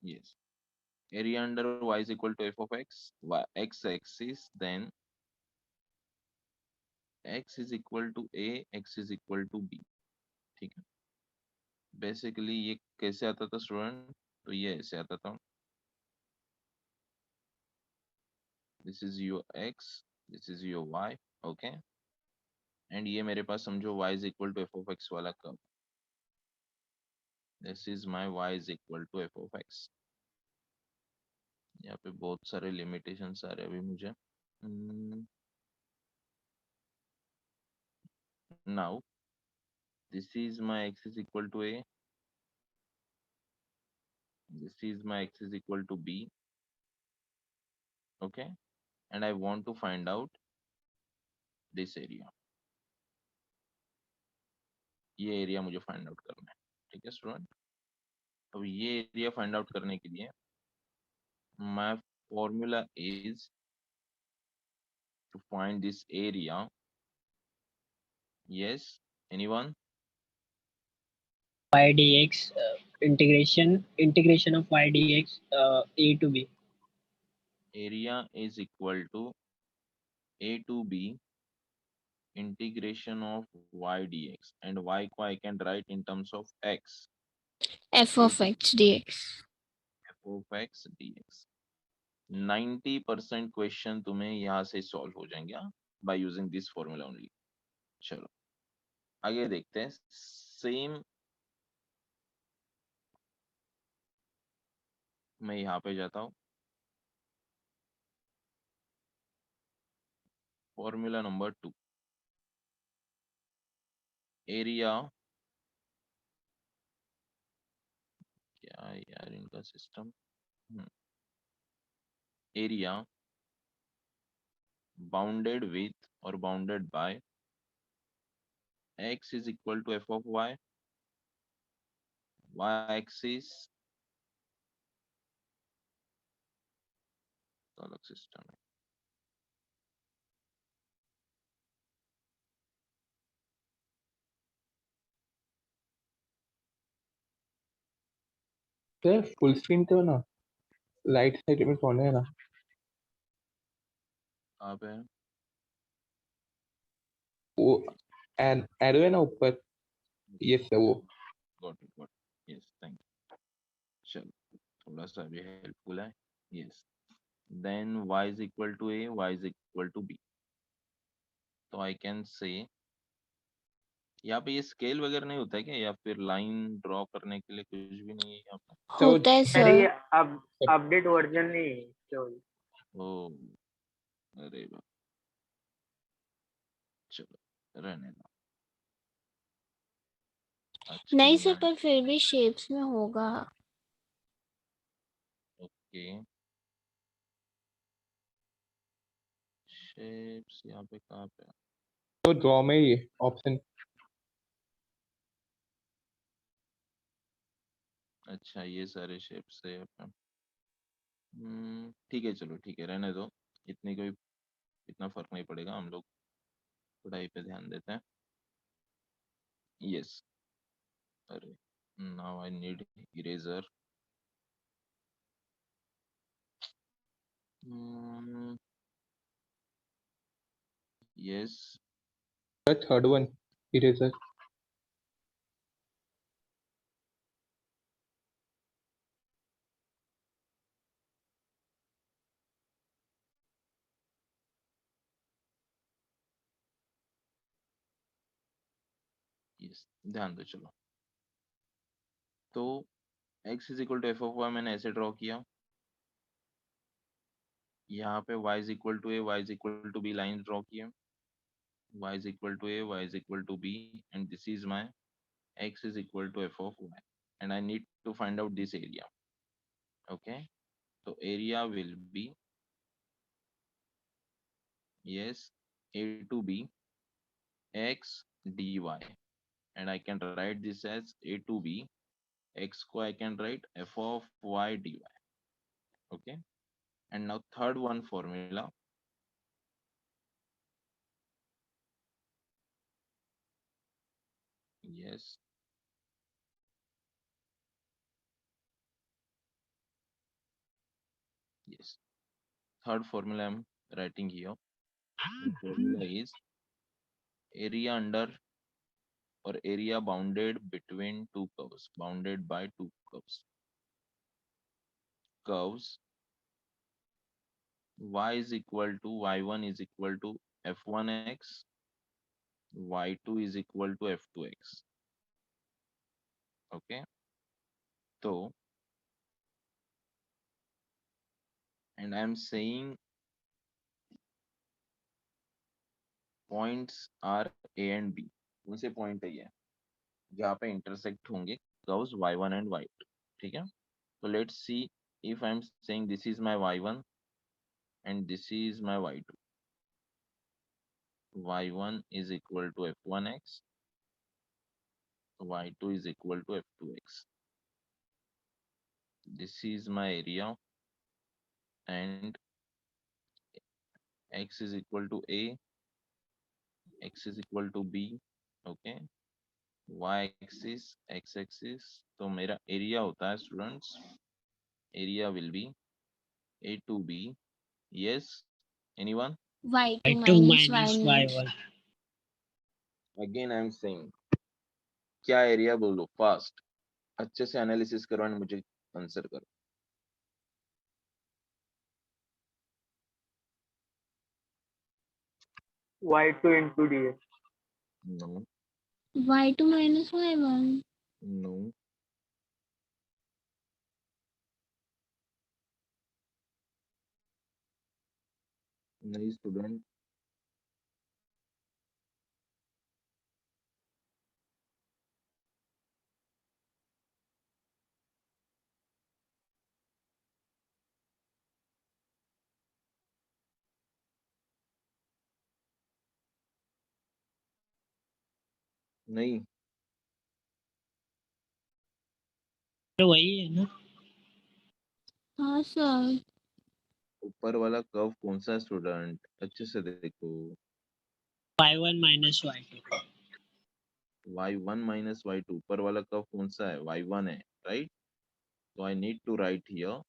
Yes. Area under y is equal to f of x, x axis, then x is equal to a, x is equal to b. ठीक है. Basically ये कैसे आता था student? तो ये ऐसे आता था. This is your x, this is your y. Okay. And ये मेरे पास समझो y is equal to F of X वाला curve. This is my y is equal to F of X. यहाँ पे बहुत सारे लिमिटेशंस आ रहे हैं अभी मुझे. Now this is my x is equal to a, this is my x is equal to b. Okay, and I want to find out this area. ये area मुझे फाइंड आउट करना है. ठीक है स्टूडेंट. अब ये एरिया फाइंड आउट करने के लिए my formula is to find this area. Yes, anyone? y dx, integration of y dx, a to b. Area is equal to a to b integration of y dx, and y को I can write in terms of x. f of x dx. f of x dx. 90% question तुम्हें यहाँ से solve हो जाएंगे by using this formula only. चलो आगे देखते हैं. सेम मैं यहाँ पे जाता हूँ. Formula number 2. एरिया, क्या यार इनका सिस्टम. एरिया बाउंडेड विथ और bounded by x is equal to f of y, y axis अलग सिस्टम है. सर फुल स्क्रीन तो ना राइट साइड में कौन है ना. कहाँ पे है? वो एरो है ना ऊपर. यस सर वो. Got it, got. Yes, thank you. चलो थोड़ा सा भी हेल्पफुल है. Yes. Then y is equal to a, y is equal to b. तो आई कैन से यहाँ पे ये स्केल वगैरह नहीं होता है क्या, या फिर लाइन ड्रॉ करने के लिए कुछ भी नहीं है यहाँ पे? होता है अरे ये सर. अब अपडेट वर्जन नहीं है केवल. ओ, अरे बाप. चलो रहने दो. आज के नहीं लिए सर, लाइन. पर फिर भी शेप्स में होगा. ओके. शेप्स यहाँ पे कहाँ पे है? तो ड्रॉ में ये ऑप्शन. अच्छा ये सारे शेप्स है यहाँ पे. ठीक है, चलो ठीक है, रहने दो. इतनी कोई इतना फर्क नहीं पड़ेगा. हम लोग पढ़ाई पे ध्यान देते हैं. यस. अरे now I need eraser. Yes. Third one eraser. Yes, ध्यान दो. चलो तो x is equal to F of y मैंने ऐसे ड्रॉ किया. यहाँ पे y is equal to a, y is equal to b line draw किया. y is equal to a, y is equal to b, and this is my x is equal to f of y, and I need to find out this area. Okay, so area will be, yes, a to b x dy, and I can write this as a to b x ko I can write f of y dy. Okay, and now third one formula. Yes. third formula I'm writing here. The formula is area under or area bounded between two curves, bounded by two curves. Curves y is equal to y1 is equal to f1x, y2 is equal to f2x. Okay, so and I'm saying points are A and B. कौन से point है ये जहाँ पे intersect होंगे curves y1 and y2. ठीक है, so let's see if I'm saying this is my y1 and this is my y2. y1 is equal to f1x, y2 is equal to f2x. This is my area and x is equal to a, x is equal to b. Okay, y axis, x axis. तो मेरा area होता है students, area will be a to b. Yes, anyone? y2 y2 minus minus y1. y1. Again I am saying क्या area बोलो fast, अच्छे से analysis करो and मुझे आंसर करो. y2 into dx. No, y2 minus y1. no. नहीं student, नहीं. तो वही है ना, हाँ सर. ऊपर वाला कर्व कौन सा है स्टूडेंट, अच्छे से देखो. y1 minus y2. y1 minus y2, ऊपर वाला कर्व कौन सा है, y1 है, राइट. तो I need to write here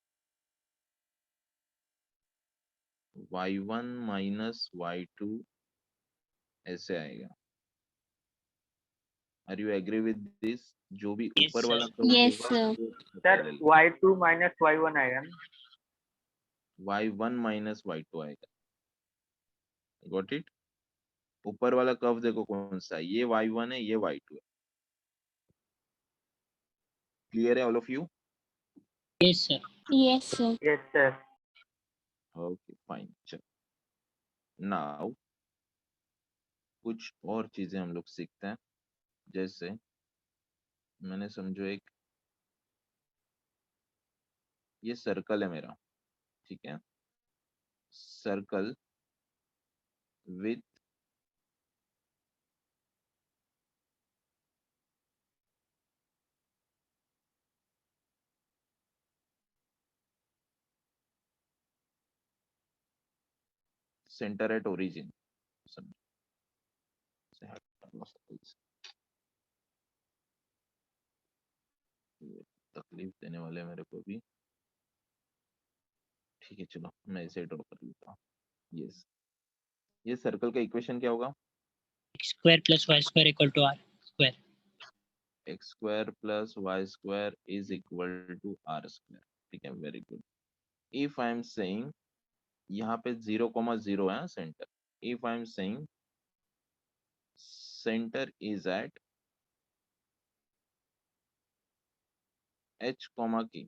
y1 minus y2 ऐसे आएगा. Are you agree with this? जो भी Yes, ऊपर sir. वाला कर्व Yes, होगा sir. वो सर parallel है. y2 minus y1 आएगा ना. y1 minus y2 आएगा. Got it. ऊपर वाला कर्व देखो कौन सा है, ये y1 है, ये y2 है. क्लियर है all of you? Yes, sir. Yes, sir. Yes, sir. Okay fine. चलो नाउ कुछ और चीजें हम लोग सीखते हैं. जैसे मैंने समझो एक ये सर्कल है मेरा, ठीक है, circle with centre at origin. तकलीफ देने वाले मेरे को भी. ठीक है चलो मैं इसे ड्रॉ कर लेता हूँ. यस, ये सर्कल का इक्वेशन क्या होगा? x square plus y square equal to r square. X square plus y square is equal to r square. ठीक है, very good. If I am saying यहाँ पे 0,0 है centre. If I am saying centre is at h, k.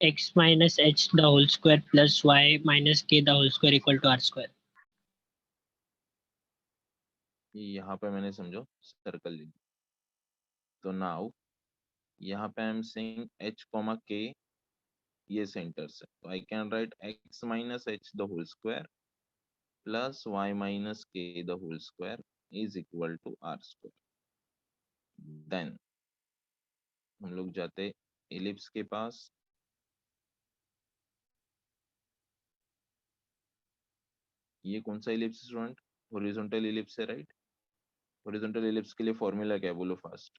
x minus h the whole square plus y minus k the whole square equal to r square. यहाँ पे मैंने समझो circle ली. तो now यहाँ पे I am saying h, k ये centre से, तो I can write x minus h the whole square plus y minus k the whole square is equal to r square. Then हम लोग जाते एलिप्स के पास. ये कौन सा एलिप्स स्टूडेंट? हॉरिजॉन्टल एलिप्स है, राइट. हॉरिजॉन्टल एलिप्स के लिए फॉर्मूला क्या है बोलो fast.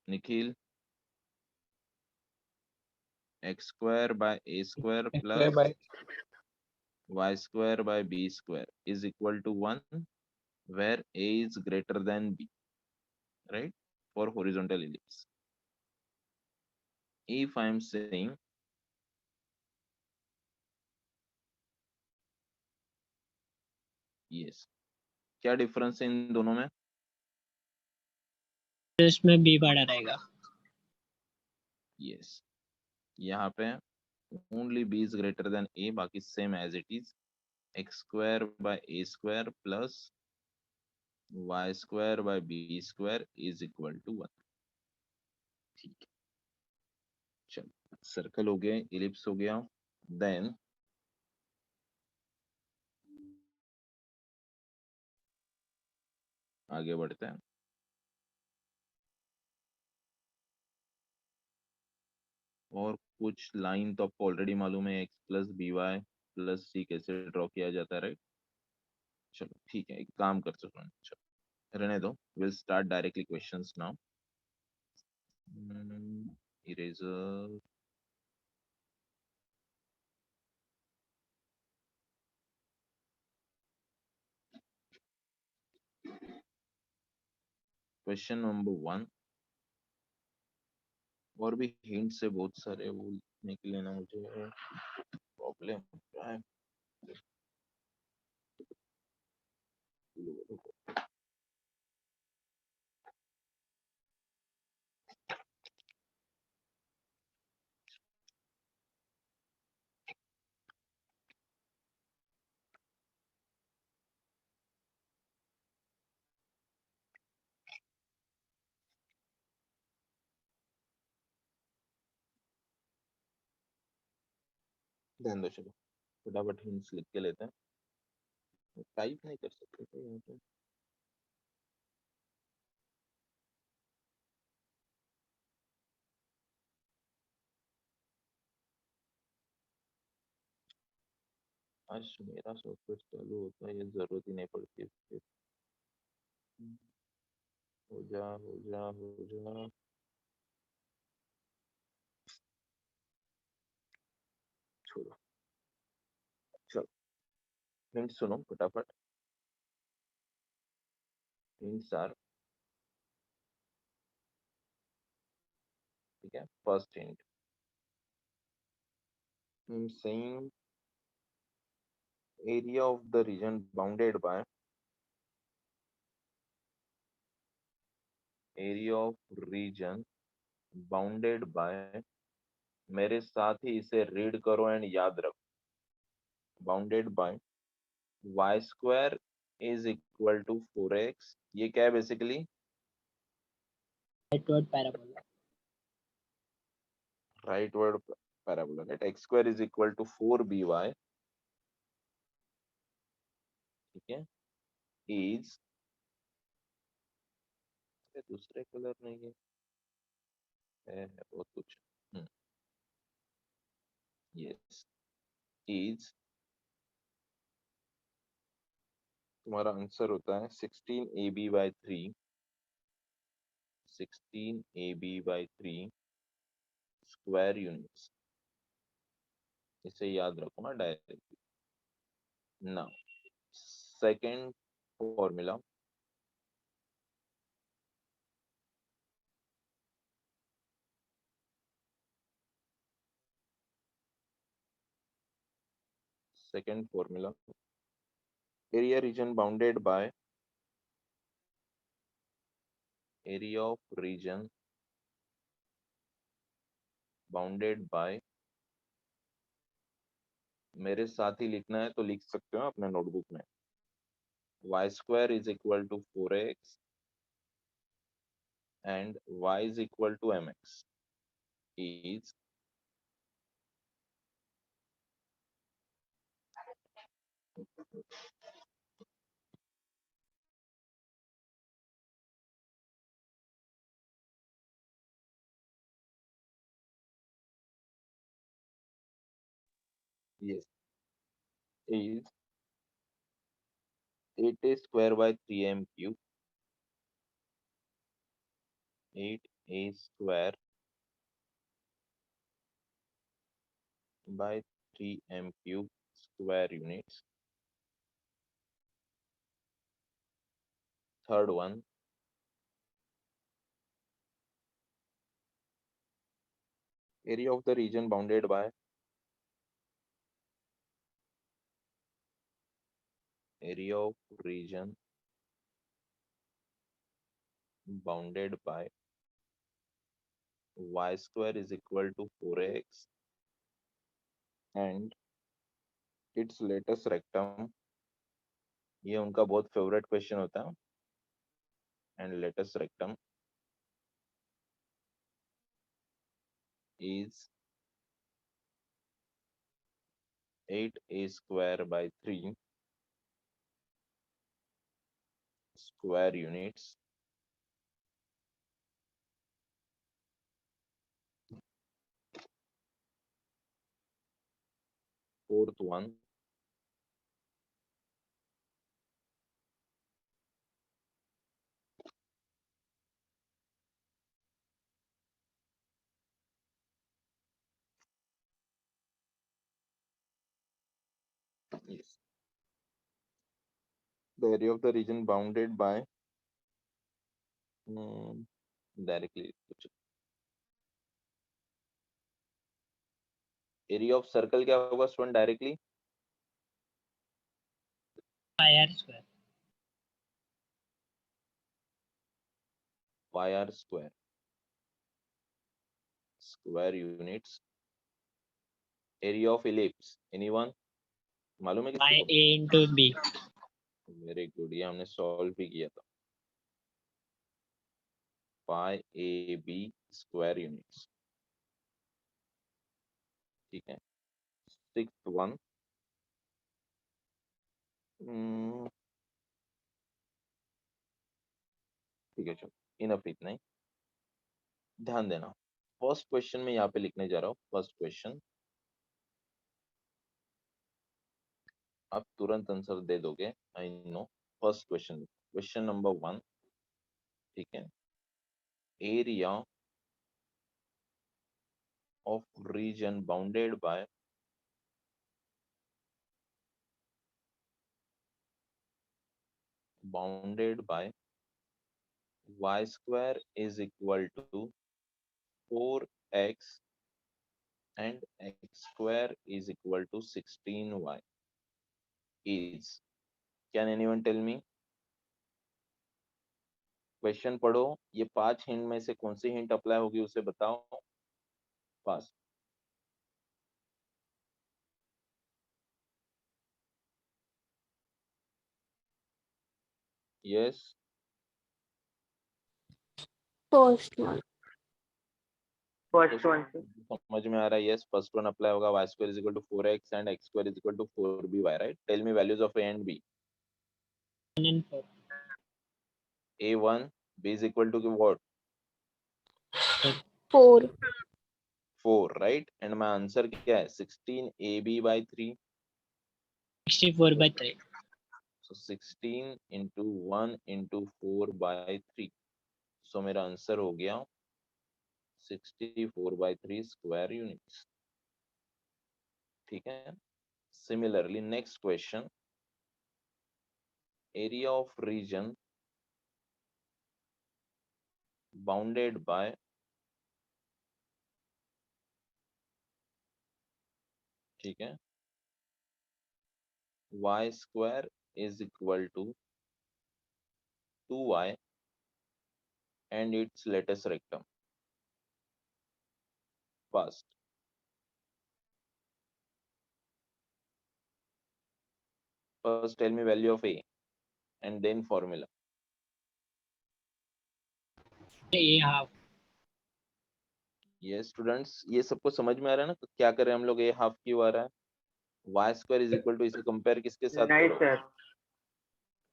Nikhil x square by a square X plus square by y square by b square is equal to 1 where a is greater than b, right? For horizontal ellipse. If I am saying yes, क्या difference है इन दोनों में? तो इसमें b बड़ा रहेगा. Yes, यहाँ पे only b is greater than a, बाकी same as it is. X square by a square plus y square by b square is equal to 1. ठीक है, चलो सर्कल हो गया, इलिप्स हो गया. देन आगे बढ़ते हैं. और कुछ लाइन तो आपको ऑलरेडी मालूम है, x plus B Y plus C कैसे ड्रॉ किया जाता है, राइट? चलो ठीक है, एक काम कर सकते हैं, चलो रहने दो, will start directly questions now. Eraser. Question number 1. और भी हिंट से बहुत सारे वो लिखने के लिए ना मुझे प्रॉब्लम होता है. ध्यान दो, चलो फटाफट हिंट्स लिख के लेते हैं. टाइप नहीं कर सकते थे यहाँ पे. आज मेरा सॉफ्टवेयर चालू होता है, ये जरूरत ही नहीं पड़ती फिर. हो जा हो जा हो जा. छोड़ो, चलो हिंट सुनो फटाफट. हिंट्स आर, ठीक है. First hint, I am saying area of the region bounded by area of region bounded by, मेरे साथ ही इसे रीड करो एंड याद रखो. Bounded by y square is equal to 4x. ये क्या है basically? rightward parabola. Rightward parabola, right? x square is equal to 4by, ठीक है, इज, दूसरे कलर नहीं है बहुत कुछ. यस, इज, तुम्हारा आंसर होता है 16ab/3. 16ab/3 square units. इसे याद रखो ना directly. Now second formula, second formula, area region bounded by area of region bounded by, मेरे साथ ही लिखना है तो लिख सकते हो अपने नोटबुक में. y square is equal to 4x and y is equal to mx is, yes, is 8a square by 3m cube. 8a square by 3m cube square units. Third one, area of the region bounded by area of region bounded by y square is equal to 4x and its latest rectum. ये उनका बहुत favourite question होता है. And latest rectum is 8a square by 3 square units. Fourth one, yes, the area of the region bounded by directly area of circle क्या होगा student directly pi r square. pi r square square units. Area of ellipse anyone मालूम है Pi किसी को? a into b. Very good, ये हमने solve भी किया था. pi a b square units. ठीक है. Sixth one, ठीक है चलो इनफ इतना ही. ध्यान देना फर्स्ट क्वेश्चन में यहाँ पे लिखने जा रहा हूँ. फर्स्ट क्वेश्चन आप तुरंत आंसर दे दोगे, I know. First question, question number 1. ठीक है. Area of reason bounded by y square is equal to 4x and x square is equal to 16y is. Can anyone tell me? Question पढ़ो. ये 5 hint में से कौन सी hint apply होगी उसे बताओ fast. Yes, First one. First one समझ में आ रहा है? यस, फर्स्ट वन अप्लाई होगा. y square is equal to 4x and x square is equal to 4by, right? Tell me values of a and b. 1 and 4. a1, b is equal to what? 4. 4, right? And my answer क्या है? 16ab by 3. 64 by 3. So 16 into 1 into 4 by 3. So मेरा answer हो गया 64 by 3 square units. ठीक है. Similarly, next question. Area of region bounded by ठीक है y square is equal to 2y and its latest rectum. First, tell me value of a and then formula. A half. ये students ये सबको समझ में आ रहा है ना? तो क्या करें हम लोग? ए हाफ क्यों आ रहा है? y square is equal to, इसे कंपेयर किसके साथ नहीं करो? Sir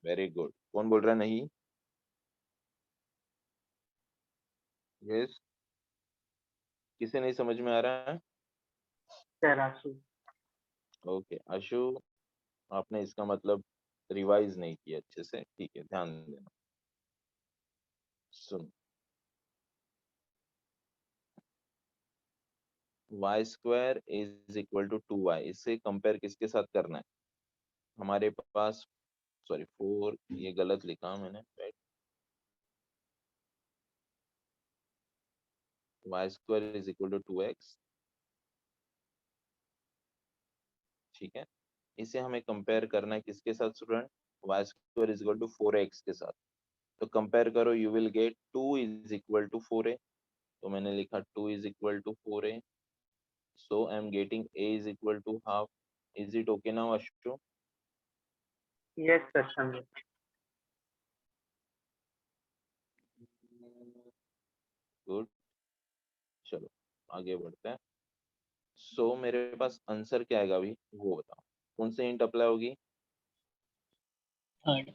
very good. कौन बोल रहा है नहीं? यस, किसे नहीं समझ में आ रहा है? सर आशु ओके आशु, आपने इसका मतलब रिवाइज नहीं किया अच्छे से. ठीक है, ध्यान देना. सुन, Y square is equal to 2y, इससे कंपेयर किसके साथ करना है? हमारे पास, सॉरी 4, ये गलत लिखा मैंने, right. Y square is equal to 2x, ठीक है। इसे हमें कंपेयर करना है किसके साथ student? Y square is equal to 4x के साथ। तो कंपेयर करो, you will get 2 is equal to 4a। तो मैंने लिखा 2 is equal to 4a, so I am getting a is equal to half. Is it okay now Ashu? Yes, sir. Sanjay. गुड, चलो आगे बढ़ते हैं। सो मेरे पास आंसर क्या आएगा अभी, वो बताओ। कौन से हिंट अप्लाई होगी? Third.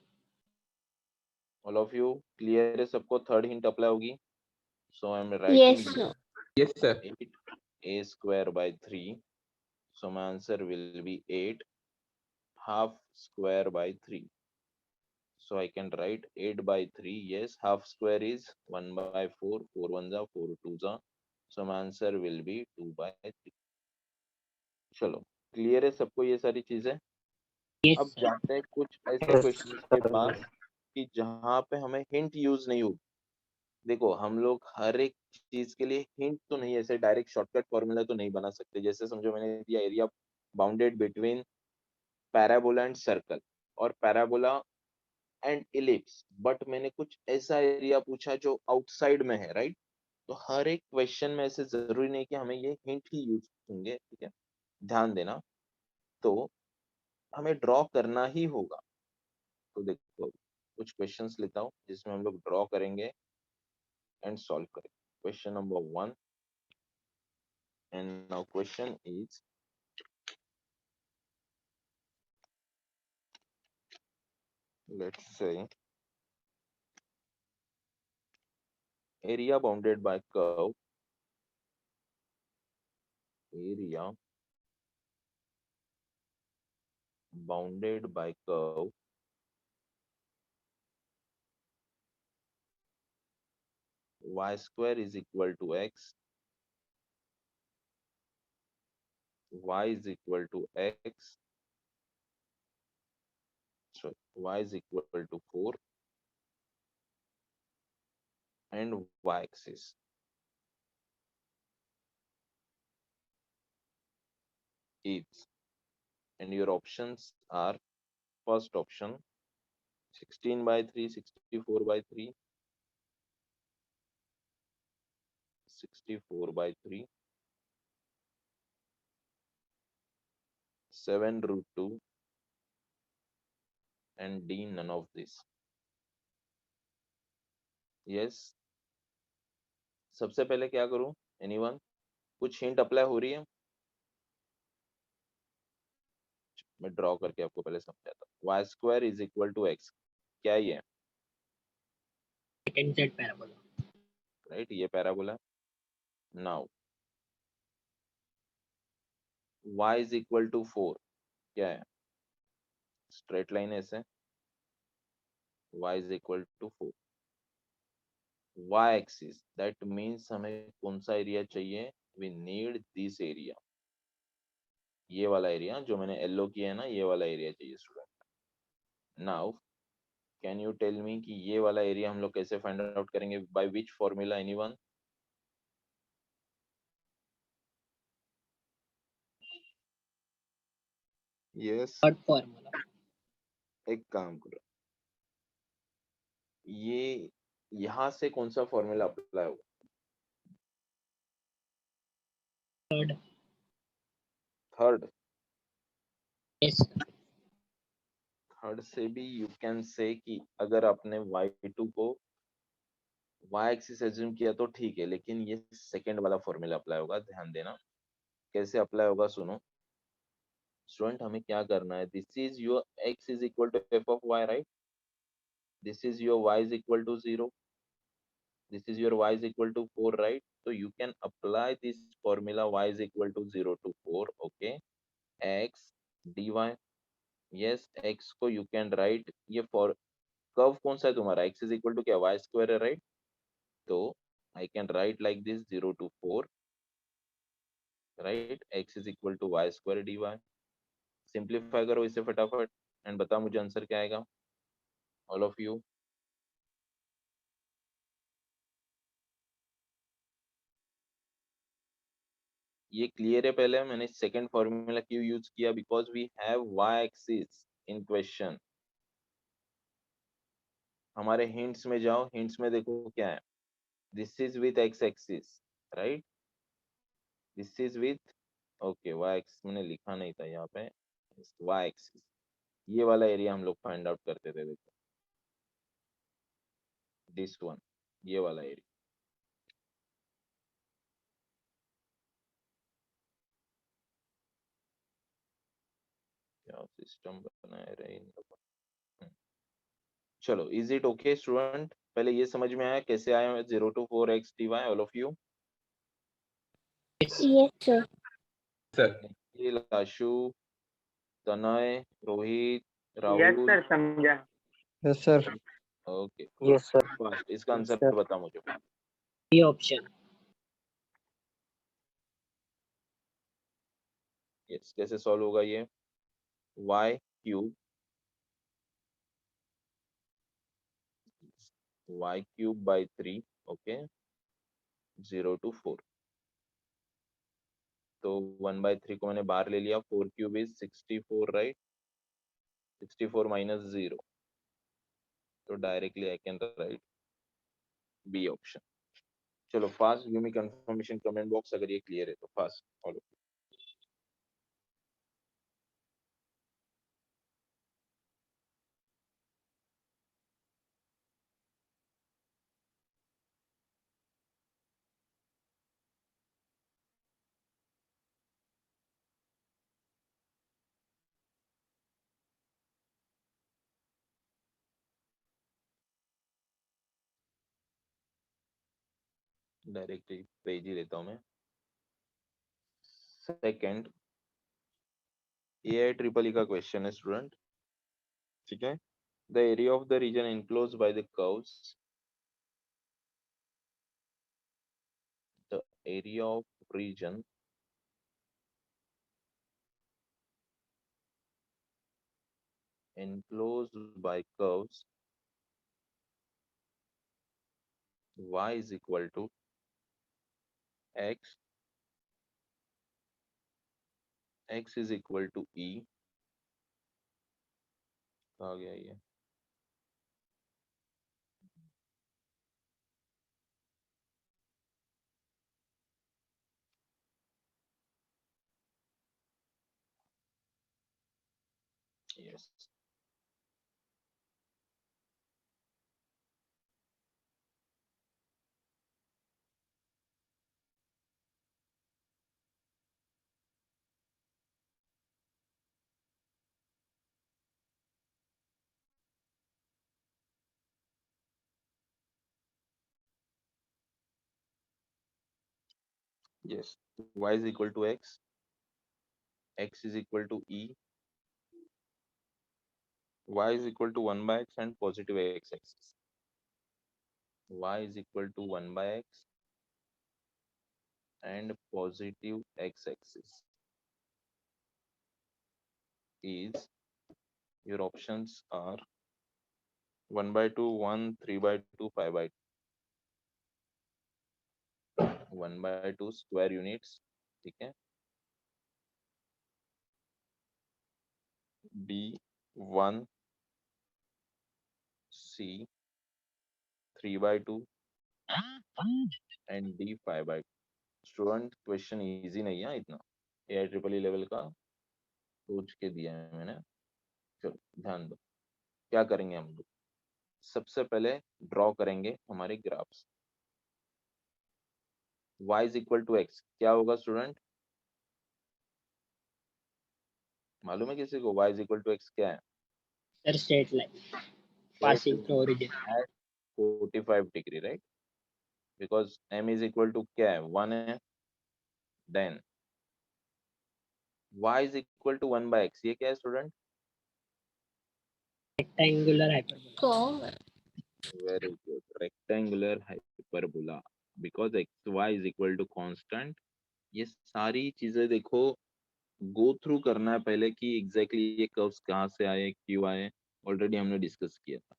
All of you clear है सबको? थर्ड हिंट अप्लाई होगी। So I am Yes, writing sir. Yes, sir. 8a square by 3. So my answer will be 8 half square by 3. So I can write 8 by 3. Yes, half square is 1 by 4. 4 1s are 4 2s are. So my answer will be 2 by 3. चलो clear है सबको ये सारी चीजें? Yes अब sir. जाते हैं कुछ ऐसे क्वेश्चंस के पास कि जहाँ पे हमें हिंट यूज नहीं होगी। देखो हम लोग हर एक चीज के लिए हिंट तो नहीं, ऐसे डायरेक्ट शॉर्टकट फॉर्मूला तो नहीं बना सकते। जैसे समझो मैंने दिया area bounded between parabola and circle और पैराबोला एंड इलिप्स, बट मैंने कुछ ऐसा एरिया पूछा जो आउटसाइड में है, राइट। तो हर एक क्वेश्चन में ऐसे जरूरी नहीं कि हमें ये हिंट ही यूज होंगे, ठीक है, ध्यान देना। तो हमें ड्रॉ करना ही होगा। तो देखो कुछ क्वेश्चंस लेता हूँ जिसमें हम लोग ड्रॉ करेंगे एंड सॉल्व करेंगे। Question number 1, and now question is, let's say area bounded by curve, area bounded by curve y square is equal to x, y is equal to x, so y is equal to 4 and y axis is, and your options are, first option 16 by 3, 64 by 3, 64 by 3, 7 root 2, and D none of this. Yes, सबसे पहले क्या करूं? Anyone? कुछ hint apply हो रही है? मैं draw करके आपको पहले समझाता हूँ। Y square is equal to X, क्या ये है? Right hand side parabola. Right, ये parabola. Now Y is equal to 4, क्या है? स्ट्रेट लाइन है ऐसे, Y is equal to 4। Y axis, that means हमें कौन सा एरिया चाहिए? वी नीड दिस एरिया, ये वाला एरिया जो मैंने येलो किया है ना, ये वाला एरिया चाहिए student. Now can you tell me कि ये वाला एरिया हम लोग कैसे फाइंड आउट करेंगे? By which formula? Anyone? Yes, third formula. एक काम करो, ये यहाँ से कौन सा फॉर्मूला अप्लाई होगा? Third. Third? Yes sir. Third से भी यू कैन से कि अगर आपने y2 को y एक्सिस एज्यूम किया तो ठीक है, लेकिन ये सेकंड वाला फॉर्मूला अप्लाई होगा। ध्यान देना कैसे अप्लाई होगा, सुनो स्टूडेंट। हमें क्या करना है, this is your x is equal to f of y, right. This is your y is equal to 0, this is your y is equal to 4, right? So you can apply this formula, y is equal to 0 to 4, okay, x dy। yes, x को you can write, ये for curve कौन सा है तुम्हारा? x is equal to क्या? y square है, right? तो I can write like this 0 to 4 right, x is equal to y square d y. Simplify करो इसे फटाफट एंड बताओ मुझे आंसर क्या आएगा, ऑल ऑफ यू। ये क्लियर है? पहले मैंने सेकंड फॉर्मूला क्यों यूज किया, because we have y axis in question. हमारे हिंट्स में जाओ, हिंट्स में देखो क्या है, this is with x axis, right, this is with, okay y axis मैंने लिखा नहीं था यहाँ पे, y एक्सिस, ये वाला एरिया हम लोग फाइंड आउट करते थे, देखो दिस वन, ये वाला एरिया। क्या सिस्टम बनाए रहे इन लोगों ने। चलो, इज इट ओके स्टूडेंट? पहले ये समझ में आया कैसे आया 0 to 4x dy, all of you? Yes. Yes, sir. Sir Nikhil, Ashu, Tanay, Rohit, yes Rahul, sir, समझा। Yes sir. Okay yes sir. Fast, इसका आंसर बता मुझे। B option. यस, कैसे सॉल्व होगा ये, y cube, by 3, okay, 0 to 4। तो 1/3 को मैंने बाहर ले लिया, 4 क्यूब इज 64, राइट, 64 माइनस 0, तो directly I can write B option. चलो fast, give me confirmation comment box अगर ये क्लियर है तो, फास्ट फॉलो। डायरेक्टली पेज ही लेता हूँ मैं। सेकंड AI का क्वेश्चन है स्टूडेंट, ठीक है। The area of the region enclosed by the curves, the area of region enclosed by curves y is equal to x, x is equal to e, आ गया ये, yes, yes, y is equal to x, x is equal to e, y is equal to 1 by x and positive x axis, y is equal to 1 by x and positive x axis is, your options are 1 by 2, 1, 3 by 2, 5 by 2, 1 by 2 square units, ठीक है, D1 C 3 by 2 and D5 by 2। Student question easy नहीं है इतना, AI level का सोच के दिया है मैंने। चलो ध्यान दो, क्या करेंगे हम लोग, सबसे पहले ड्रॉ करेंगे हमारे graphs. y is equal to x क्या होगा स्टूडेंट, मालूम है किसी को y is equal to x क्या है? Sir, straight line passing through origin. At 45 degree, right? Because m is equal to क्या है, 1 है, then y is equal to 1 by x, ये क्या है student? Rectangular hyperbola. So, Very good, rectangular hyperbola, because xy is equal to constant ये सारी चीजें देखो गो थ्रू करना है पहले कि एग्जैक्टली ये कर्व्स कहाँ से आए, क्यों आए, ऑलरेडी हमने डिस्कस किया था।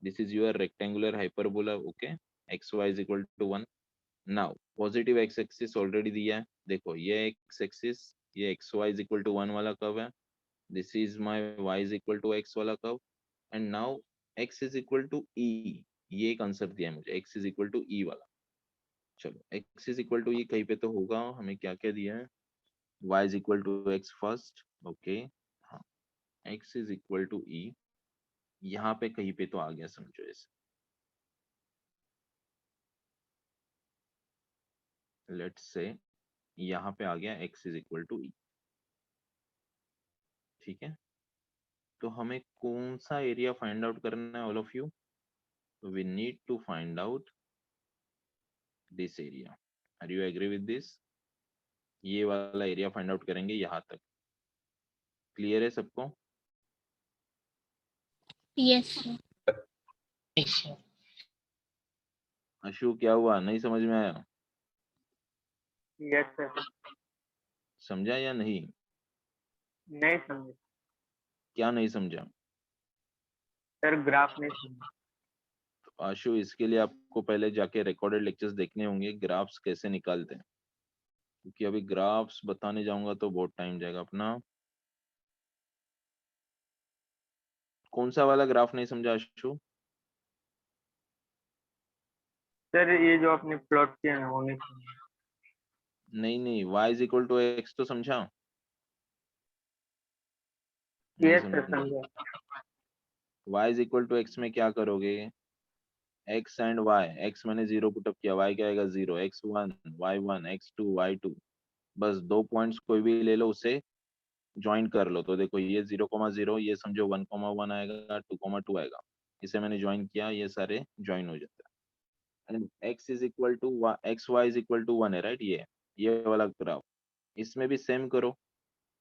This is your rectangular hyperbola, okay, X Y is equal to 1। Now positive X axis already दिया है, देखो ये एक्स एक्सिस, ये X Y is equal to 1 वाला कर्व है, this is my Y is equal to X वाला curve, and now X is equal to E, ये एक आंसर दिया है मुझे, X is equal to E वाला। चलो एक्स इज इक्वल टू ई कहीं पे तो होगा, हमें क्या क्या दिया है, y is equal to x first, okay, हाँ, x is equal to e, यहाँ पे कहीं पे तो आ गया समझो ऐसे, लेट्स से यहाँ पे आ गया x इज इक्वल टू ई, ठीक है। तो हमें कौन सा एरिया फाइंड आउट करना है all of you, we need to find out this area, are you agree with this, ये वाला एरिया फाइंड आउट करेंगे यहाँ तक, क्लियर है सबको। Yes, sir. Yes, sir. Ashu क्या हुआ, नहीं समझ में आया, यस सर। समझा या नहीं, नहीं समझे क्या नहीं समझा। सर, ग्राफ नहीं समझे। आशु इसके लिए आपको पहले जाके रिकॉर्डेड लेक्चर्स देखने होंगे, ग्राफ्स कैसे निकालते हैं, क्योंकि अभी ग्राफ्स बताने जाऊंगा तो बहुत टाइम जाएगा अपना। कौन सा वाला ग्राफ नहीं समझा आशु, सर ये जो आपने प्लॉट किया ना वो नहीं समझे। नहीं नहीं, y is equal to x तो समझा, नहीं यस सर, समझा, समझा। y is equal to x में क्या करोगे, x एंड y, x मैंने जीरो पुटअप किया, y क्या आएगा zero, x1 y1 x2 y2, बस दो पॉइंट्स कोई भी ले लो उसे ज्वाइन कर लो, तो देखो ये 0,0, ये समझो 1,1 आएगा, 2,2 आएगा, इसे मैंने ज्वाइन किया, ये सारे ज्वाइन हो जाते हैं, and x is equal to x Y is equal to 1 है, राइट, ये वाला ग्राफ, इसमें भी सेम करो,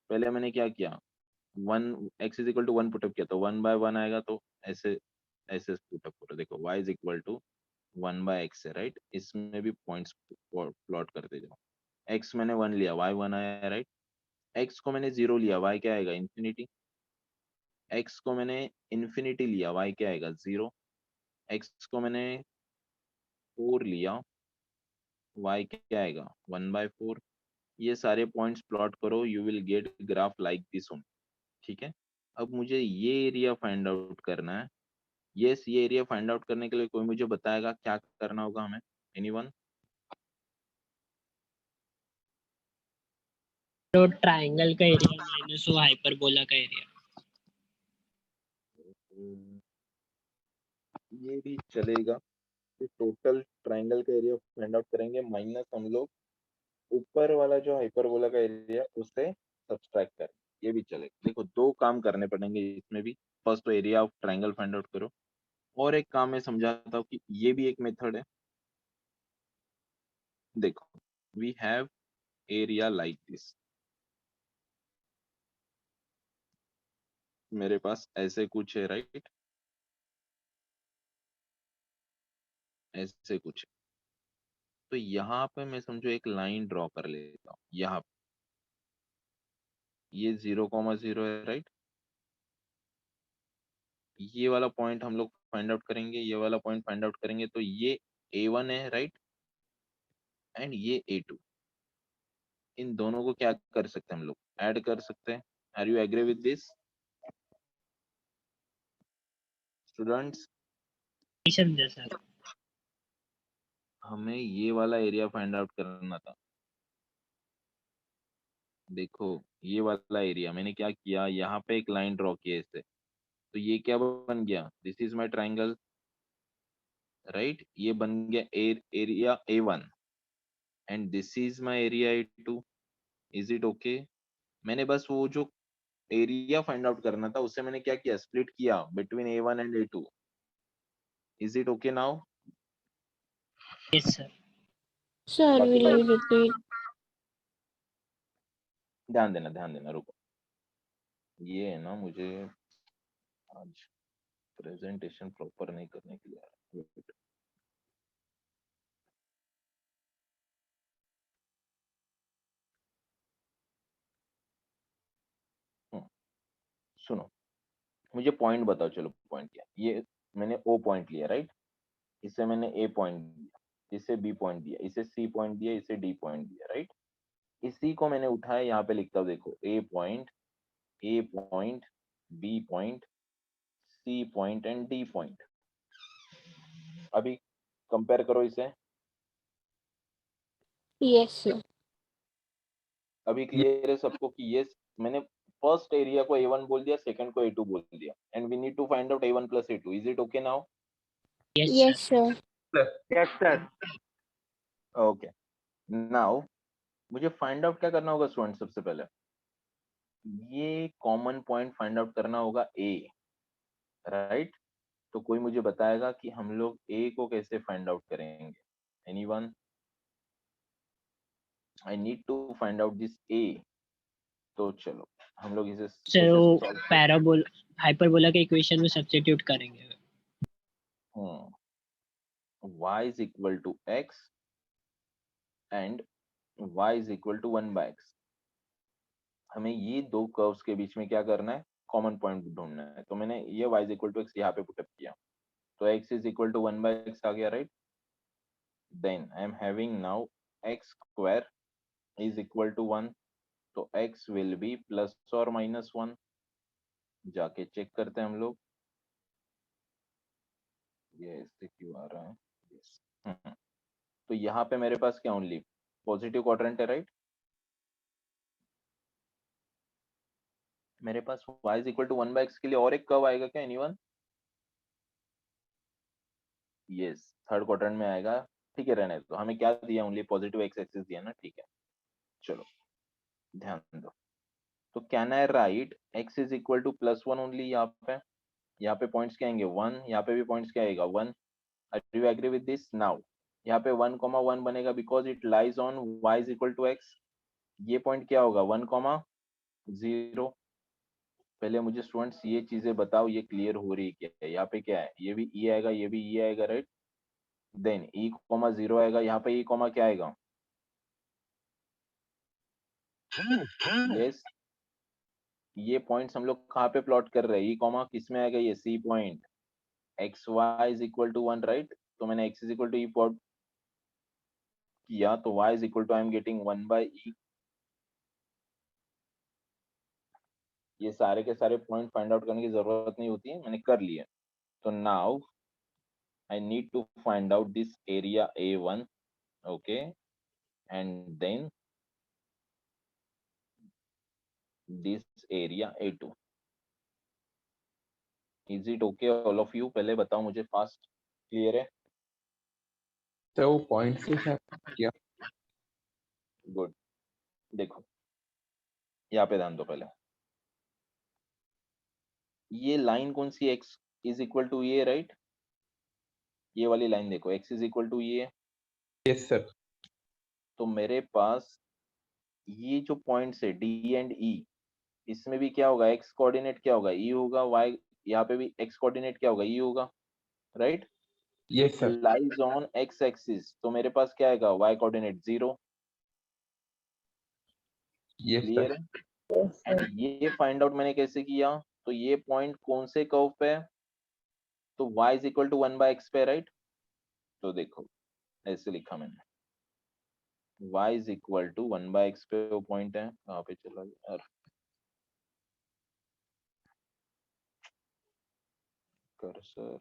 पहले मैंने क्या किया, 1 x is equal to 1 put up किया तो 1/1 आएगा, तो ऐसे ऐसे पुटअप करो, देखो y is equal to 1/x है, राइट, इसमें भी पॉइंट्स प्लॉट करते जाओ, x मैंने 1 लिया, y 1 आया, राइट, x को मैंने 0 लिया, y क्या आएगा इन्फिनिटी, x को मैंने इन्फिनिटी लिया, y क्या आएगा 0, x को मैंने 4 लिया, y क्या आएगा 1/4, ये सारे पॉइंट्स प्लॉट करो, you will gate graph like this only, ठीक है। अब मुझे ये एरिया फाइंड आउट करना है, यस, ये एरिया फाइंड आउट करने के लिए कोई मुझे बताएगा क्या करना होगा हमें, एनीवन, तो ट्राइंगल का एरिया माइनस वो हाइपरबोला का एरिया। ये भी चलेगा, तो टोटल ट्राइंगल का एरिया फाइंड आउट करेंगे माइनस हम लोग ऊपर वाला जो हाइपरबोला का एरिया उससे सब्सट्रैक्ट करें, ये भी चलेगा। देखो दो काम करने पड़ेंगे इसमें भी, फर्स्ट तो area of triangle find out करो, और एक काम मैं समझाता हूँ कि ये भी एक मेथड है, देखो we have area like this, मेरे पास ऐसे कुछ है, राइट, ऐसे कुछ है, तो यहाँ पे मैं समझो एक लाइन ड्रॉ कर लेता हूँ, यहाँ पे ये 0,0 है, राइट, ये वाला पॉइंट हम लोग फाइंड आउट करेंगे, ये वाला पॉइंट फाइंड आउट करेंगे, तो ये A1 है, राइट, एंड ये A2, इन दोनों को क्या कर सकते हैं हम लोग, ऐड कर सकते हैं, are you agree with this students. नहीं समझा सर। हमें ये वाला एरिया फाइंड आउट करना था, देखो ये वाला एरिया मैंने क्या किया, यहाँ पे एक लाइन ड्रॉ किया इससे, तो ये क्या बन गया, this is my triangle, right, ये बन गया area A1 and this is my area A2, is it okay. मैंने बस वो जो एरिया फाइंड आउट करना था उससे मैंने क्या किया, स्प्लिट किया between A1 and A2, is it okay now. Yes sir. Sir, बाकी will you repeat? ध्यान देना रुको, ये है ना मुझे आज प्रेजेंटेशन प्रॉपर नहीं करने के लिए आ रहा है। मुझे पॉइंट बताओ, चलो पॉइंट क्या, ये मैंने ओ पॉइंट लिया राइट, इसे मैंने ए पॉइंट दिया, इसे बी पॉइंट दिया, इसे सी पॉइंट दिया, इसे डी पॉइंट दिया राइट। इसी को मैंने उठाया, यहाँ पे लिखता हूँ देखो, A point B point C point and D point. अभी कंपेयर करो इसे, Yes, sir. अभी क्लियर है सबको कि ये मैंने फर्स्ट एरिया को A1 बोल दिया, सेकंड को A2 बोल दिया, and we need to find out A1 plus A2। Is it okay now? Yes, Yes, sir. sir. Yes sir. Okay, now मुझे फाइंड आउट क्या करना होगा स्टूडेंट? सबसे पहले ये कॉमन पॉइंट फाइंड आउट करना होगा ए, राइट? तो कोई मुझे बताएगा कि हम लोग ए को कैसे फाइंड आउट करेंगे? Anyone? I need to find out this A. तो चलो हम लोग इसे सर कैसे वो solve करें? पैराबोल हाइपरबोला के इक्वेशन में सब्स्टिट्यूट करेंगे। y is equal to x and y is equal to 1 by x। हमें ये दो कर्व्स के बीच में क्या करना है? कॉमन पॉइंट ढूंढना है। तो मैंने ये y is equal to x यहाँ पे पुटअप किया, तो x is equal to 1 by x आ गया right. Then I am having now x square is equal to 1, तो x will be प्लस और माइनस 1। जाके चेक करते हैं हम लोग, ये ऐसे क्यों आ रहा है? yes। तो यहाँ पे मेरे पास क्या ओनली पॉजिटिव क्वाड्रेंट है राइट। मेरे पास y is equal to 1 by x के लिए और एक कर्व आएगा क्या? एनीवन? यस, थर्ड क्वाड्रेंट में आएगा। ठीक है, रहने दो, हमें क्या दिया? ओनली पॉजिटिव एक्स एक्सिस दिया ना, ठीक है। चलो ध्यान दो, तो can I right x is equal two plus 1 only? यहाँ पे पॉइंट्स क्या आएंगे? 1, यहाँ पे भी पॉइंट्स क्या आएगा? 1। Are you agree with this? Now यहाँ पे 1,1 बनेगा because it lies on y is equal to x। ये पॉइंट क्या होगा? 1,0। पहले मुझे स्टूडेंट्स ये चीजें बताओ, ये क्लियर हो रही क्या है? यहाँ पे क्या है? ये भी e आएगा, ये भी e आएगा राइट। देन e कॉमा 0 आएगा, यहाँ पे e कॉमा क्या आएगा? यस, ये पॉइंट्स हम लोग कहाँ पे प्लॉट कर रहे हैं? ई कॉमा किस में आएगा? ये C point, X Y is equal to 1 right. तो मैंने x is equal to E plot किया, तो y is equal to I am getting 1 by E. ये सारे के सारे पॉइंट फाइंड आउट करने की जरूरत नहीं होती है, मैंने कर लिया। तो now I need to find out this area A1, okay, and then this area A2। Is it okay all of you? पहले बताओ मुझे फास्ट, क्लियर है? तो वो पॉइंट से क्या? गुड। देखो यहाँ पे ध्यान दो, पहले ये लाइन कौन सी? x इज इक्वल टू ये राइट। ये वाली लाइन देखो, x इज इक्वल टू ये। Yes sir. तो मेरे पास ये जो पॉइंट्स है D एंड E, इसमें भी क्या होगा? x कोऑर्डिनेट क्या होगा? E होगा। y यहाँ पे भी x कोऑर्डिनेट क्या होगा? E होगा right. Yes sir. Lies on x axis, तो मेरे पास क्या आएगा? y coordinate 0। Yes clear sir. है? एंड ये फाइंड आउट मैंने कैसे किया? तो ये पॉइंट कौन से कर्व पे है? तो y is equal to 1 by x पे राइट। तो देखो ऐसे लिखा मैंने, y is equal to 1 by x पे वो पॉइंट है। कहाँ पे चला यार कर्सर?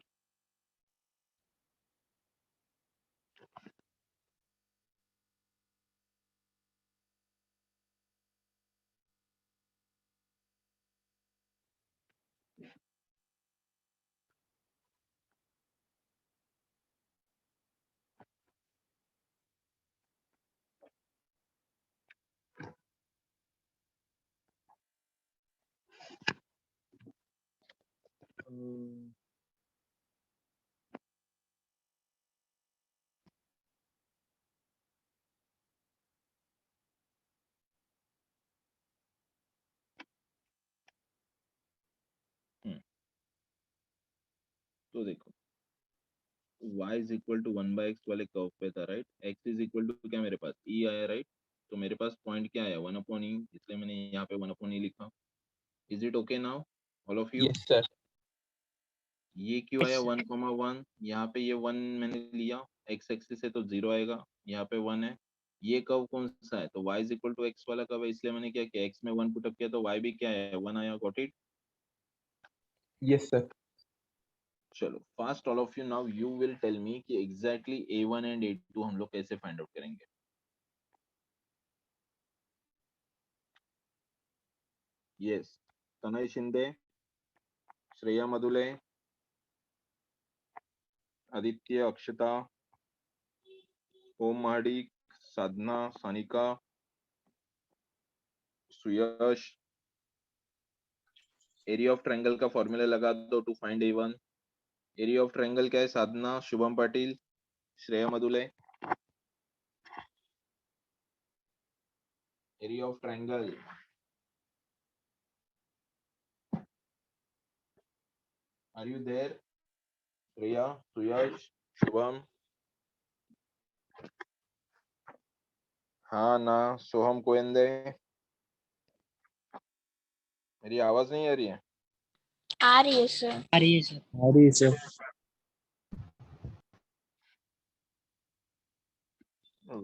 तो देखो y is equal to 1 by x वाले कर्व पे था right. x is equal to क्या मेरे पास? e आया राइट। तो मेरे पास पॉइंट क्या आया? 1 अपॉन e, इसलिए मैंने यहाँ पे 1 अपॉन e लिखा। Is it okay now all of you? Yes sir. ये क्यों Yes, आया sir. 1,1, यहाँ पे ये 1 मैंने लिया, x एक्सिस है तो 0 आएगा, यहाँ पे 1 है। ये कर्व कौन सा है, तो y is equal to x वाला कर्व है, इसलिए मैंने क्या किया, x में 1 पुट अप किया तो y भी क्या है, 1 आया, गॉट इट। Yes, sir. चलो fast all of you, now you will tell me कि एग्जैक्टली a1 एंड a2 हम लोग कैसे फाइंड आउट करेंगे। Yes, Tanay Shinde, Shreya Madhule, Aditya, Akshata, Om Mahadik, Sadhana, Sanika, Suyash. Area of triangle का फॉर्मूला लगा दो to find a1। Area of triangle क्या है, Sadhana, Shubham Patil, Shreya Madhule. Area of triangle, are you there, Shreya, Suyash, Shubham? हाँ ना, सोहम कोयंदे। मेरी आवाज नहीं आ रही है? आ रही है सर। आ रही है सर। Hari, sir.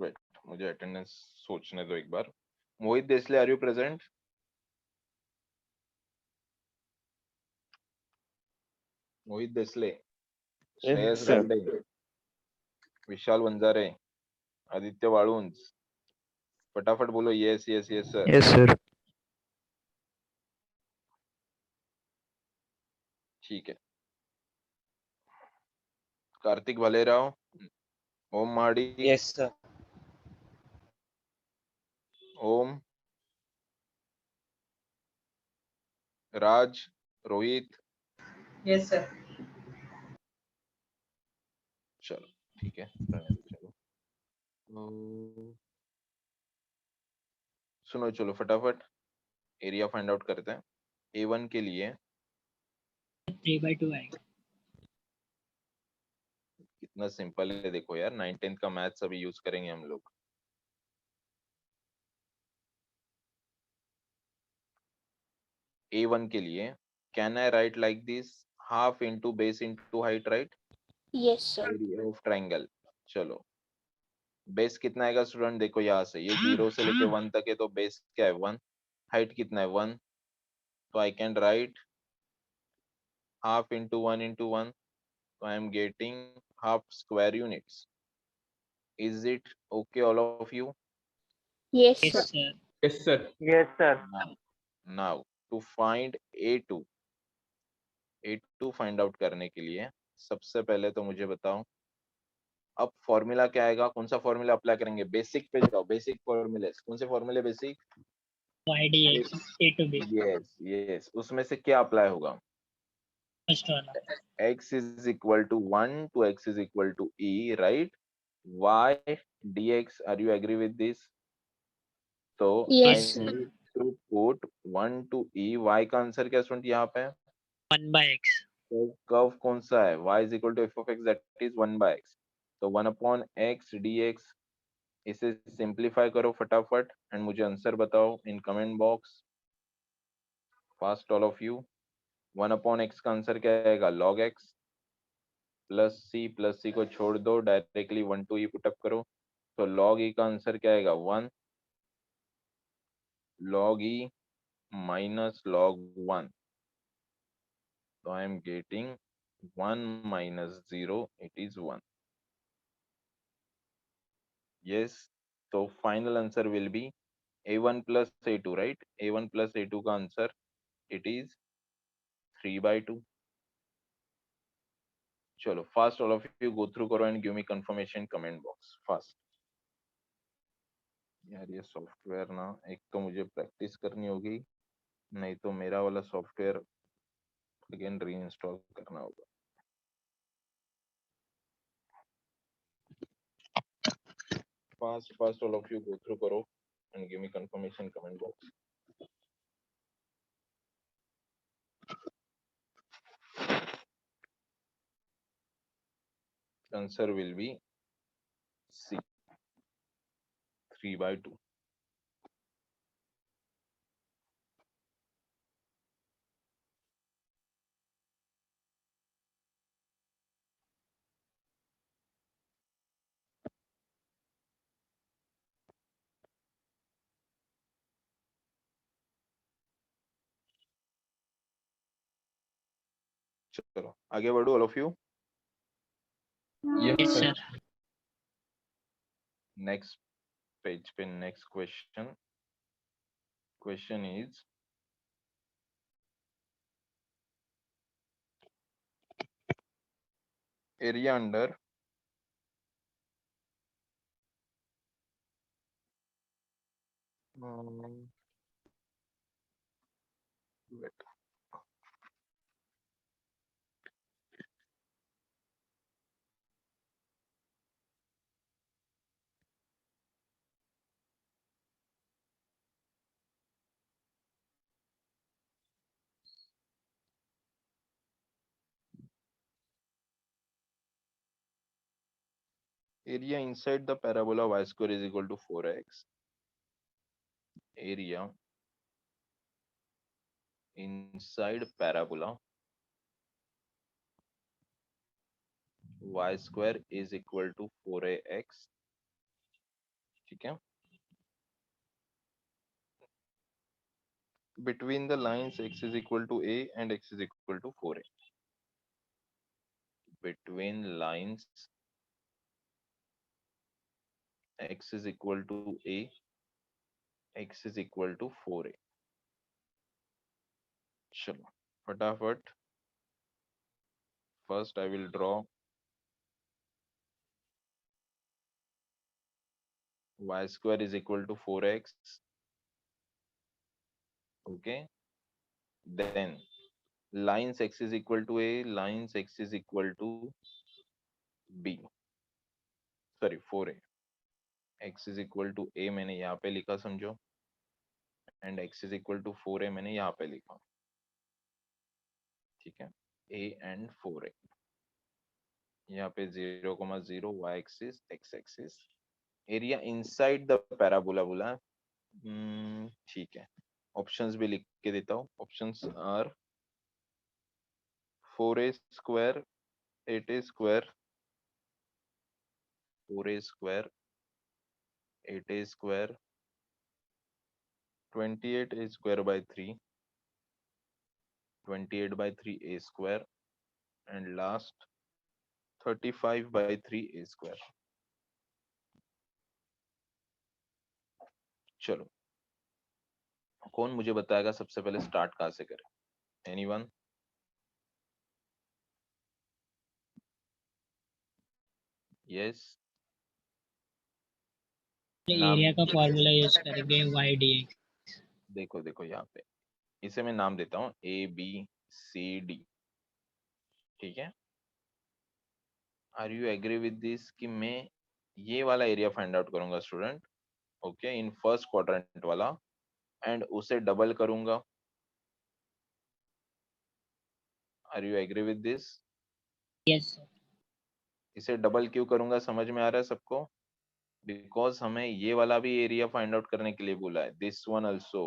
वेट, मुझे अटेंडेंस सोचने दो एक बार। Mohit Desle, are you present? Mohit Desle, Shreyas sir. Gawade, Vishal Vanjare, Aditya Walunj. फटाफट बोलो yes yes yes sir. Yes, sir. ठीक है। कार्तिक भालेराव, ओम महाडी, Yes, sir. ओम, राज, रोहित। Yes, sir. चलो ठीक है, रहने दो, चलो। सुनो, चलो फटाफट एरिया फाइंड आउट करते हैं। A1 के लिए 3/2 आएगा। कितना सिंपल है देखो यार, 9th का मैथ्स अभी यूज करेंगे हम लोग। A1 के लिए can I right like this, half into base into height, right? Yes sir. Area of triangle. चलो बेस कितना आएगा स्टूडेंट, देखो यहाँ से ये 0 से लेके 1 तक है तो बेस क्या है 1। हाइट कितना है 1, तो I can write half into 1 into 1, तो I am getting half square units. Is it okay all of you? Yes Yes, sir. sir. Yes, sir. Yes, sir. Now to find A2 find out करने के लिए सबसे पहले तो मुझे बताओ अब फॉर्मूला क्या आएगा, कौन सा फॉर्मूला अप्लाई करेंगे। बेसिक पे जाओ, बेसिक फॉर्मूले, कौन से फॉर्मूले basic? YDX A to B. Yes yes, उसमें से क्या अप्लाई होगा? फर्स्ट वाला। x is equal to 1 to x is equal to e, right? y dx, are you agree with this? तो I yes sir. need to put 1 to e, y का answer क्या student यहाँ पे? 1/x. तो curve कौन सा है? y is equal to f of x, that is 1 by x, तो 1 upon x dx। इसे सिंप्लीफाई करो फटाफट एंड मुझे आंसर बताओ in comment box, fast all of you. 1 upon x का आंसर क्या आएगा, log x प्लस सी को छोड़ दो, डायरेक्टली 1 to e पुटअप करो, तो log e का आंसर क्या आएगा 1, log e माइनस log 1, तो I am getting 1 minus 0, it is 1। yes, तो final answer will B a1 plus a2, right? a1 plus a2 का आंसर it is 3/2। चलो fast all of you go through करो and give me confirmation comment box fast. यार ये software ना, एक तो मुझे प्रैक्टिस करनी होगी, नहीं तो मेरा वाला सॉफ्टवेयर अगेन रीइंस्टॉल करना होगा। Fast all of you go through करो and give me confirmation comment box. Answer will be C, 3/2। चलो आगे बढ़ो all of you. Yes, Yes, sir. sir. Next page पे next question is area under wait. Area inside the parabola y square is equal to 4x. Area inside parabola y square is equal to 4ax. ठीक है. Between the lines x is equal to a and x is equal to 4a. Between lines x is equal to a, x is equal to 4a. चलो फटाफट. First I will draw y square is equal to 4x. Okay. Then lines x is equal to a, lines x is equal to b. Sorry 4a. x is equal to a मैंने यहाँ पे लिखा समझो. And x is equal to 4a मैंने यहाँ पे लिखा. ठीक है. a and 4a. यहाँ पे 0,0 y axis x axis. Area inside the parabola बोला. ठीक है. ऑप्शंस भी लिख के देता हूँ. Options are 4a square, 8a square, 4a square, 8a square, 28a square by 3, 28 by 3a square, and last 35 by 3a square. चलो कौन मुझे बताएगा सबसे पहले स्टार्ट कहाँ से करें? एनीवन? यस. एरिया का फॉर्मूला यूज करेंगे y/dx. देखो देखो यहाँ पे इसे मैं नाम देता हूँ ए बी सी डी. ठीक है. Are you agree with this कि मैं ये वाला एरिया फाइंड आउट करूंगा student. Okay. In first quadrant वाला एंड उसे डबल करूंगा. Are you agree with this? Yes, sir. इसे डबल क्यों करूंगा समझ में आ रहा है सबको? बिकॉज हमें ये वाला भी एरिया फाइंड आउट करने के लिए बोला है. This one also.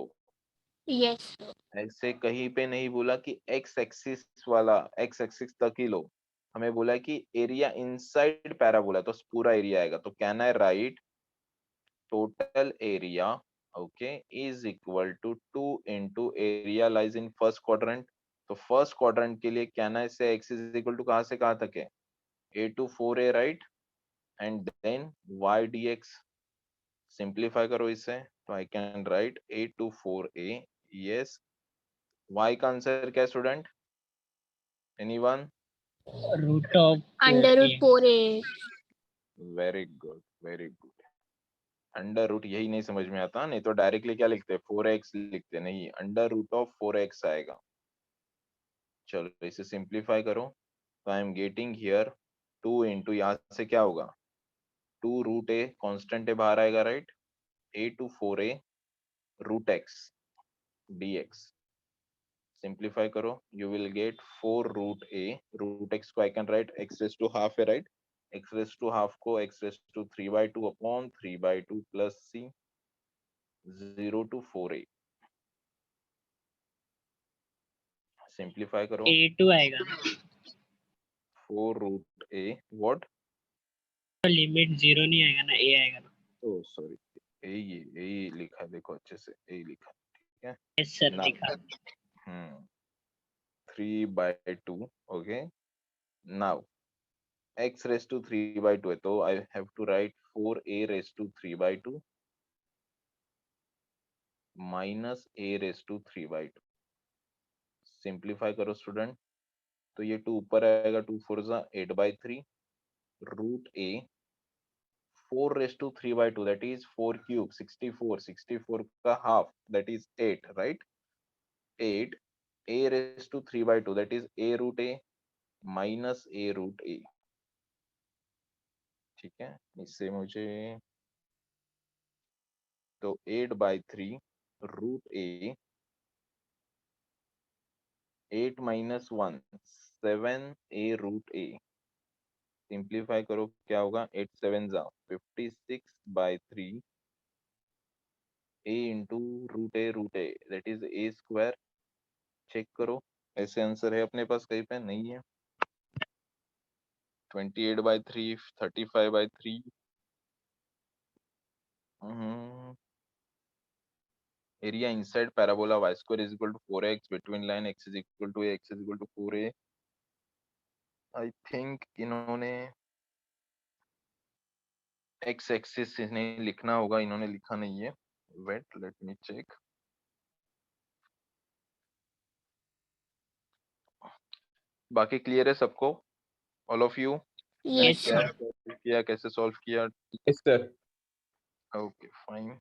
Yes, sir. ऐसे कहीं पे नहीं बोला कि एक्स एक्सिस वाला एक्स एक्सिस तक ही लो. हमें बोला कि एरिया इनसाइड पैराबोला तो पूरा एरिया आएगा. तो can I write total area okay is equal to 2 into area lies in first quadrant. तो फर्स्ट क्वाड्रेंट के लिए कैन आई से एक्स इज इक्वल टू कहाँ से कहाँ तक है? a to 4a right. And then y dx. Simplify करो इसे तो I can write a to 4a. Yes. y का आंसर क्या है student? Anyone? Root of Under root 4a. 4a. Very good very good. Under root यही नहीं समझ में आता. नहीं तो डायरेक्टली क्या लिखते? 4x लिखते. नहीं, अंडर रूट ऑफ 4x आएगा. चलो इसे सिंप्लीफाई करो तो I am getting here 2 into यहाँ से क्या होगा? 2 रूट ए कॉन्स्टेंट है बाहर आएगा right. a to 4a root x dx. Simplify करो you will get 4 root a. Root x को I can write x raise to half है right. x raise to half को x raise to 3/2 upon 3/2 plus c 0 to 4a. Simplify करो. a2 आएगा. 4 root a what? तो limit 0 नहीं आएगा ना, a आएगा ना. Oh sorry. ए लिखा है देखो अच्छे से. ए लिखा है. ठीक है. Yes, sir. Now, लिखा. 3/2. Okay, now x raised to 3/2 है, तो I have to write 4a raised to 3/2 minus a raised to 3/2. Simplify करो स्टूडेंट, तो ये 2 ऊपर आएगा, 2 4 जा 8/3 root a 4 raised to 3/2 that is 4 cube 64, 64 का half that is 8, right? 8 a raised to 3/2 that is a root a minus a root a. ठीक है, इससे मुझे तो 8/3 root a 8 minus 1 7 a root a. Simplify करो, क्या होगा, 8 7 जा 56/3 a into root a that is a square. Check करो, ऐसे आंसर है अपने पास, कहीं पे नहीं है. 28/3 35/3 area inside parabola y square is equal to 4x between line x is equal to a, x is equal to 4a. I think इन्होंने x axis इन्हें लिखना होगा, इन्होंने लिखा नहीं है. Wait, let me check. बाकी क्लियर है सबको, all of you? Yes, sir. sir. किया, कैसे सॉल्व किया? Yes, sir. Okay fine,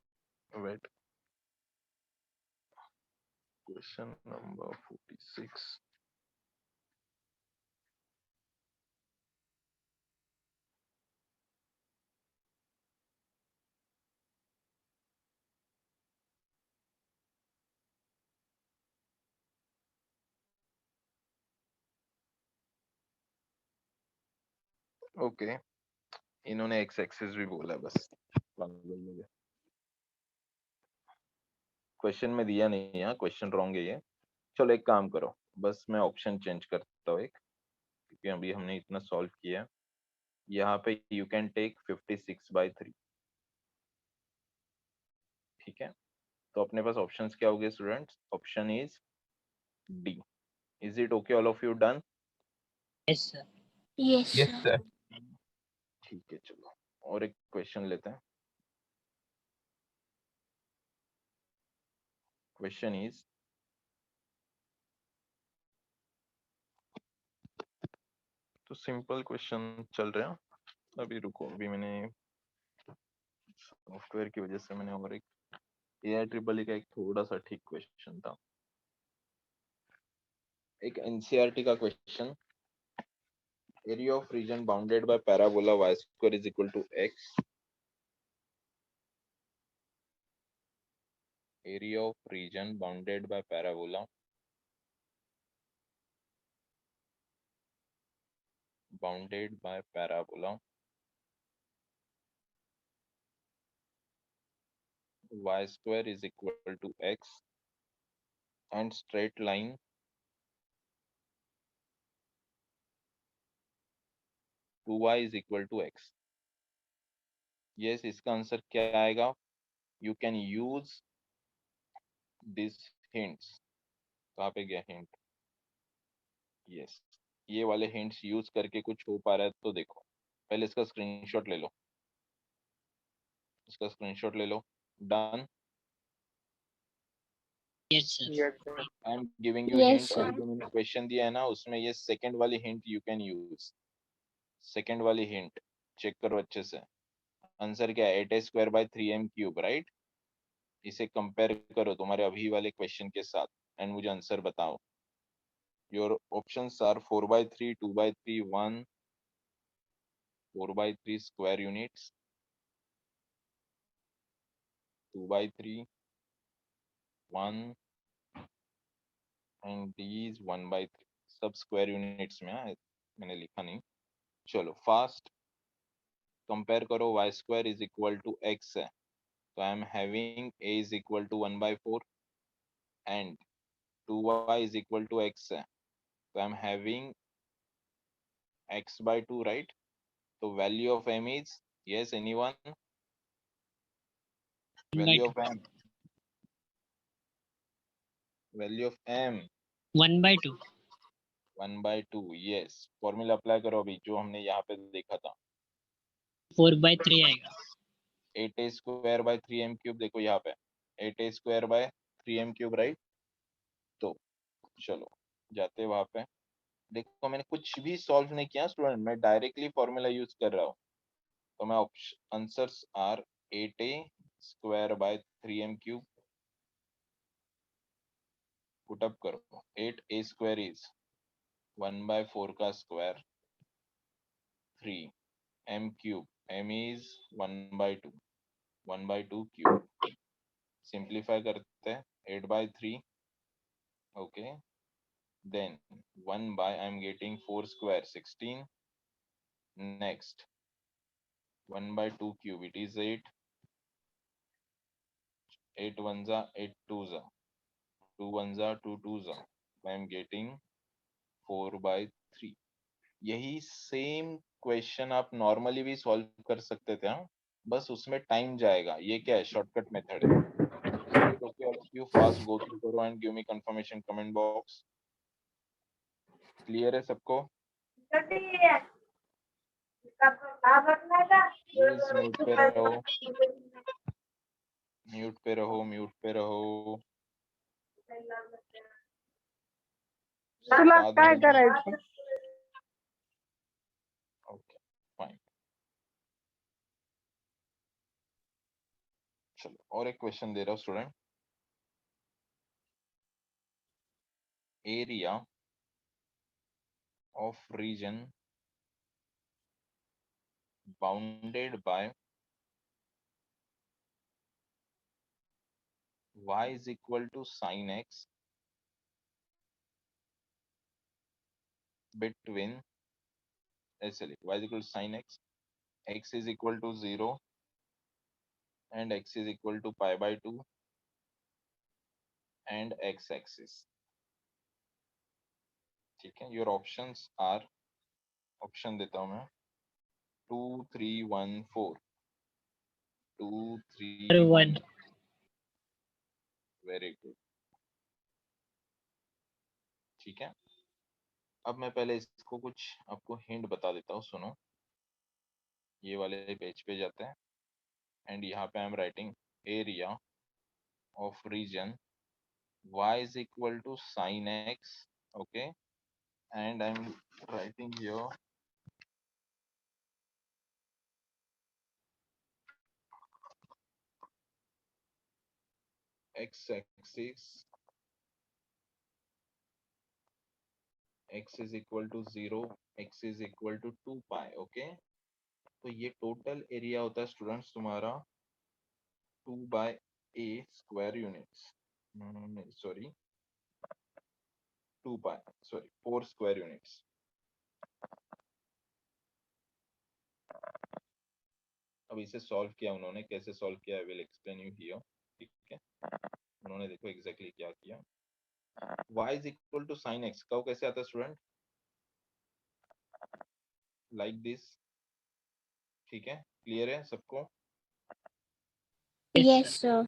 wait. Question number 46. Okay, इन्होंने एक्स एक्सिस भी बोला, बस क्वेश्चन में दिया नहीं है, क्वेश्चन रॉन्ग है ये. चलो एक काम करो, बस मैं ऑप्शन चेंज करता हूँ एक, क्योंकि अभी हमने इतना सॉल्व किया. यहाँ पे यू कैन टेक 56/3. ठीक है, तो अपने पास ऑप्शंस क्या हो गए students? Option is D. Is it okay, all of you done? Yes, sir. Yes, Yes, sir. sir. ठीक है, चलो और एक क्वेश्चन लेते हैं. क्वेश्चन इज, तो सिंपल क्वेश्चन चल रहे हैं अभी, रुको, अभी मैंने सॉफ्टवेयर की वजह से मैंने और एक AIEEE का एक थोड़ा सा ठीक क्वेश्चन था, एक NCERT का question. Area of reason bounded by parabola y square is equal to x. area of region bounded by parabola y square is equal to x and straight line to y is equal to x. yes, इसका answer क्या आएगा? you can use this hints. कहाँ पे गया hint? yes, ये वाले hints use करके कुछ हो पा रहा है तो देखो. पहले इसका स्क्रीनशॉट ले लो, इसका स्क्रीनशॉट ले लो. Done. Yes, sir. Yes, sir. I am giving you Yes, hint. sir. अभी जो मैंने क्वेश्चन दिया है ना, उसमें ये सेकंड वाली hint you can use. Second वाली हिंट चेक करो अच्छे से. आंसर क्या है? 8a² / 3m³ right. इसे कंपेयर करो तुम्हारे अभी वाले क्वेश्चन के साथ एंड मुझे आंसर बताओ. Your options are 4/3, 2/3, 1, 4/3 square units, 2/3, 1 and D is 1/3. सब स्क्वायर यूनिट्स में है, मैंने लिखा नहीं. चलो फास्ट कंपेयर करो. y square is equal to x है, तो I am having a is equal to 1/4 and 2y is equal to x है, तो I am having x/2 right. तो value of m is, yes anyone? 1 by value 2. Of m, value of m 1 by 2. 1/2 yes, formula apply करो अभी जो हमने यहाँ पे देखा था। 4/3 आएगा। 8a square by 3m cube, देखो यहाँ पे 8a square by 3m cube, right. तो चलो जाते वहां पे, देखो मैंने कुछ भी सॉल्व नहीं किया स्टूडेंट, मैं डायरेक्टली फॉर्मूला यूज कर रहा हूँ। तो मैं answers are 8a square by 3m cube, put up करो। 8a स्क्वायर इज 1/4 का square, 3m cube, m is 1/2, 1/2 cube, simplify करते हैं 8/3, okay. Then 1 by I'm getting 4 square 16. Next 1/2 cube, it is 8. 8 ones are 8 twos are 2 ones are 2 twos are. I'm getting 4/3. यही same question आप normally भी solve कर सकते थे, हाँ, बस उसमें टाइम जाएगा। ये क्या है, शॉर्टकट मेथड है। Okay, all of you fast go through करो and give me confirmation comment box. Clear है सबको? प्लीज म्यूट पे रहो, म्यूट पे रहो, म्यूट पे रहो। तुला काय करायचं? ओके फाइन, चलो और एक क्वेश्चन दे रहा हूँ student. Area of reason bounded by y is equal to sin x between चलिए y is equal to sin x, x is equal to 0 and x is equal to pi/2 and x axis। ठीक है, your options are, option देता हूं मैं 2 3 1 4, 2 3 1, very good. ठीक है, अब मैं पहले इसको कुछ आपको हिंट बता देता हूँ, सुनो। ये वाले पेज पे जाते हैं एंड यहाँ पे I am writing area of region y is equal to sin x, okay, and I'm writing here x axis, x is equal to 0, x is equal to 2 pi, okay। तो ये total area होता है students तुम्हारा 2 by a square units, sorry 2 pi, sorry 4 square units। अब इसे solve किया उन्होंने, कैसे सॉल्व किया I will explain you here. ठीक है, उन्होंने देखो एग्जैक्टली क्या किया। y is equal to sin x कब कैसे आता है स्टूडेंट, लाइक दिस। ठीक है, क्लियर है सबको? Yes, sir.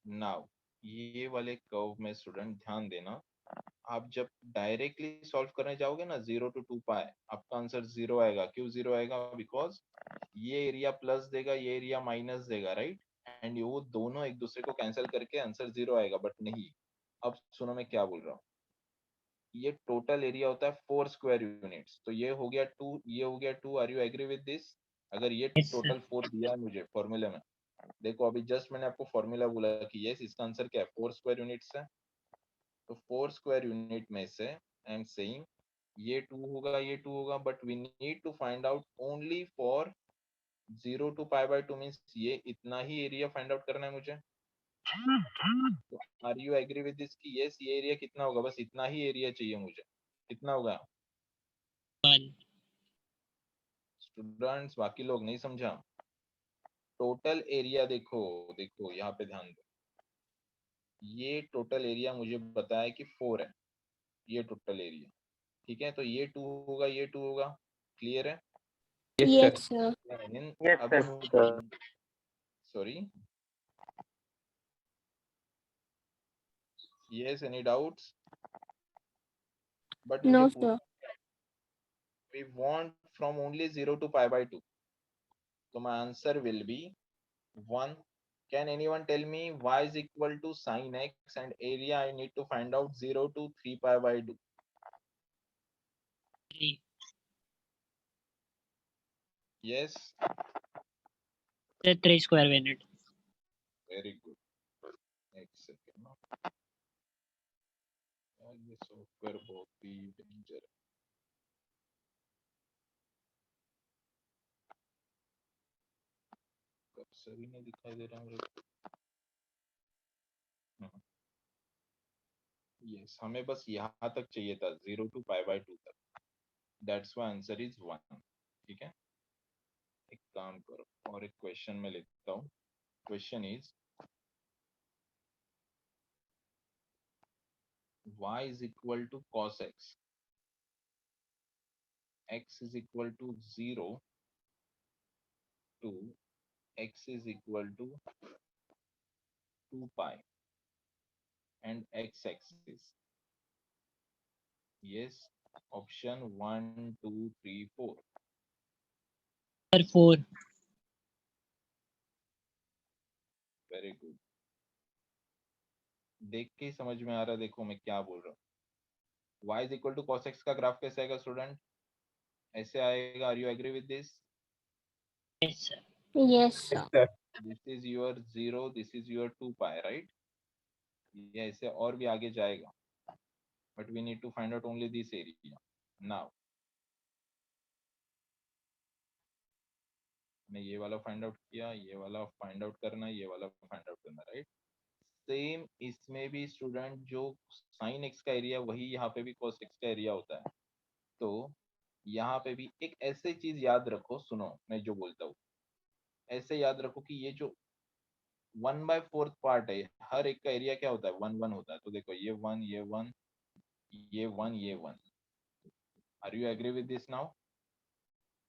नाउ ये वाले कर्व में स्टूडेंट ध्यान देना, आप जब डायरेक्टली सॉल्व करने जाओगे ना 0 to 2 पाई, आपका आंसर 0 आएगा। क्यों 0 आएगा? बिकॉज ये एरिया प्लस देगा, ये एरिया माइनस देगा, राइट, एंड वो दोनों एक दूसरे को कैंसिल करके आंसर 0 आएगा, बट नहीं। अब सुनो मैं क्या बोल रहा हूँ, ये टोटल एरिया होता है 4 स्क्वायर यूनिट्स, तो ये हो गया 2, ये हो गया 2। Are you agree with this? अगर ये Yes, sir. टोटल 4 दिया है मुझे फॉर्मूले में, देखो अभी जस्ट मैंने आपको फॉर्मूला बोला कि यस, इसका आंसर क्या है, 4 स्क्वायर यूनिट्स है। तो 4 स्क्वायर यूनिट में से आई एम सेइंग ये 2 होगा, ये 2 होगा, but we need to find out only for 0 to pi/2 means ये इतना ही एरिया फाइंड आउट करना है मुझे। तो are you agree with this कि यस ये एरिया कितना होगा, बस इतना ही एरिया चाहिए मुझे। कितना होगा 1. स्टूडेंट्स? बाकी लोग नहीं समझा। टोटल एरिया देखो, देखो यहाँ पे ध्यान दो, ये टोटल एरिया मुझे बताया कि 4 है, ये टोटल एरिया। ठीक है, तो ये 2 होगा, ये 2 होगा। क्लियर है? Yes, sir. Yes, अब sir. Sorry, yes, any doubts? But No, मुझे sir. we want from only 0 to pi by 2. So my answer will be 1. Can anyone tell me y is equal to sin x and area I need to find out 0 to 3 pi by 2? 3. Yes, Sir, 3 square unit. very good. एक second ना. यार ये software बहुत ही danger है. Cursor ही नहीं दिखाई दे रहा मेरे को. यस, हमें बस यहाँ तक चाहिए था 0 to pi by 2 तक. That's why answer is 1. ठीक है, एक काम करो और एक क्वेश्चन में लिखता हूँ. Question is y is equal to cos x, x is equal to 0 to x is equal to 2 pi and x axis. Yes, option 1, 2, 3, 4. Sir, 4. Very good. देख के ही समझ में आ रहा है. देखो मैं क्या बोल रहा हूँ. y is equal to cos x का ग्राफ कैसे आएगा स्टूडेंट? ऐसे आएगा. Are you agree with this? Yes, sir. Yes, sir. Yes, sir. This is your 0, this is your 2 pi, right? ये ऐसे और भी आगे जाएगा, but we need to find out only this area. Now मैंने ये वाला फाइंड आउट किया, ये वाला फाइंड आउट करना, ये वाला फाइंड आउट करना, राइट? सेम इसमें भी स्टूडेंट जो साइन एक्स का एरिया वही यहाँ पे भी cos x का एरिया होता है. तो यहाँ पे भी एक ऐसे चीज याद रखो. सुनो मैं जो बोलता हूँ, ऐसे याद रखो कि ये जो 1/4 पार्ट है, हर एक का एरिया क्या होता है? 1 1 होता है. तो देखो ये 1, ये 1, ये 1, ये 1. Are you agree with this now?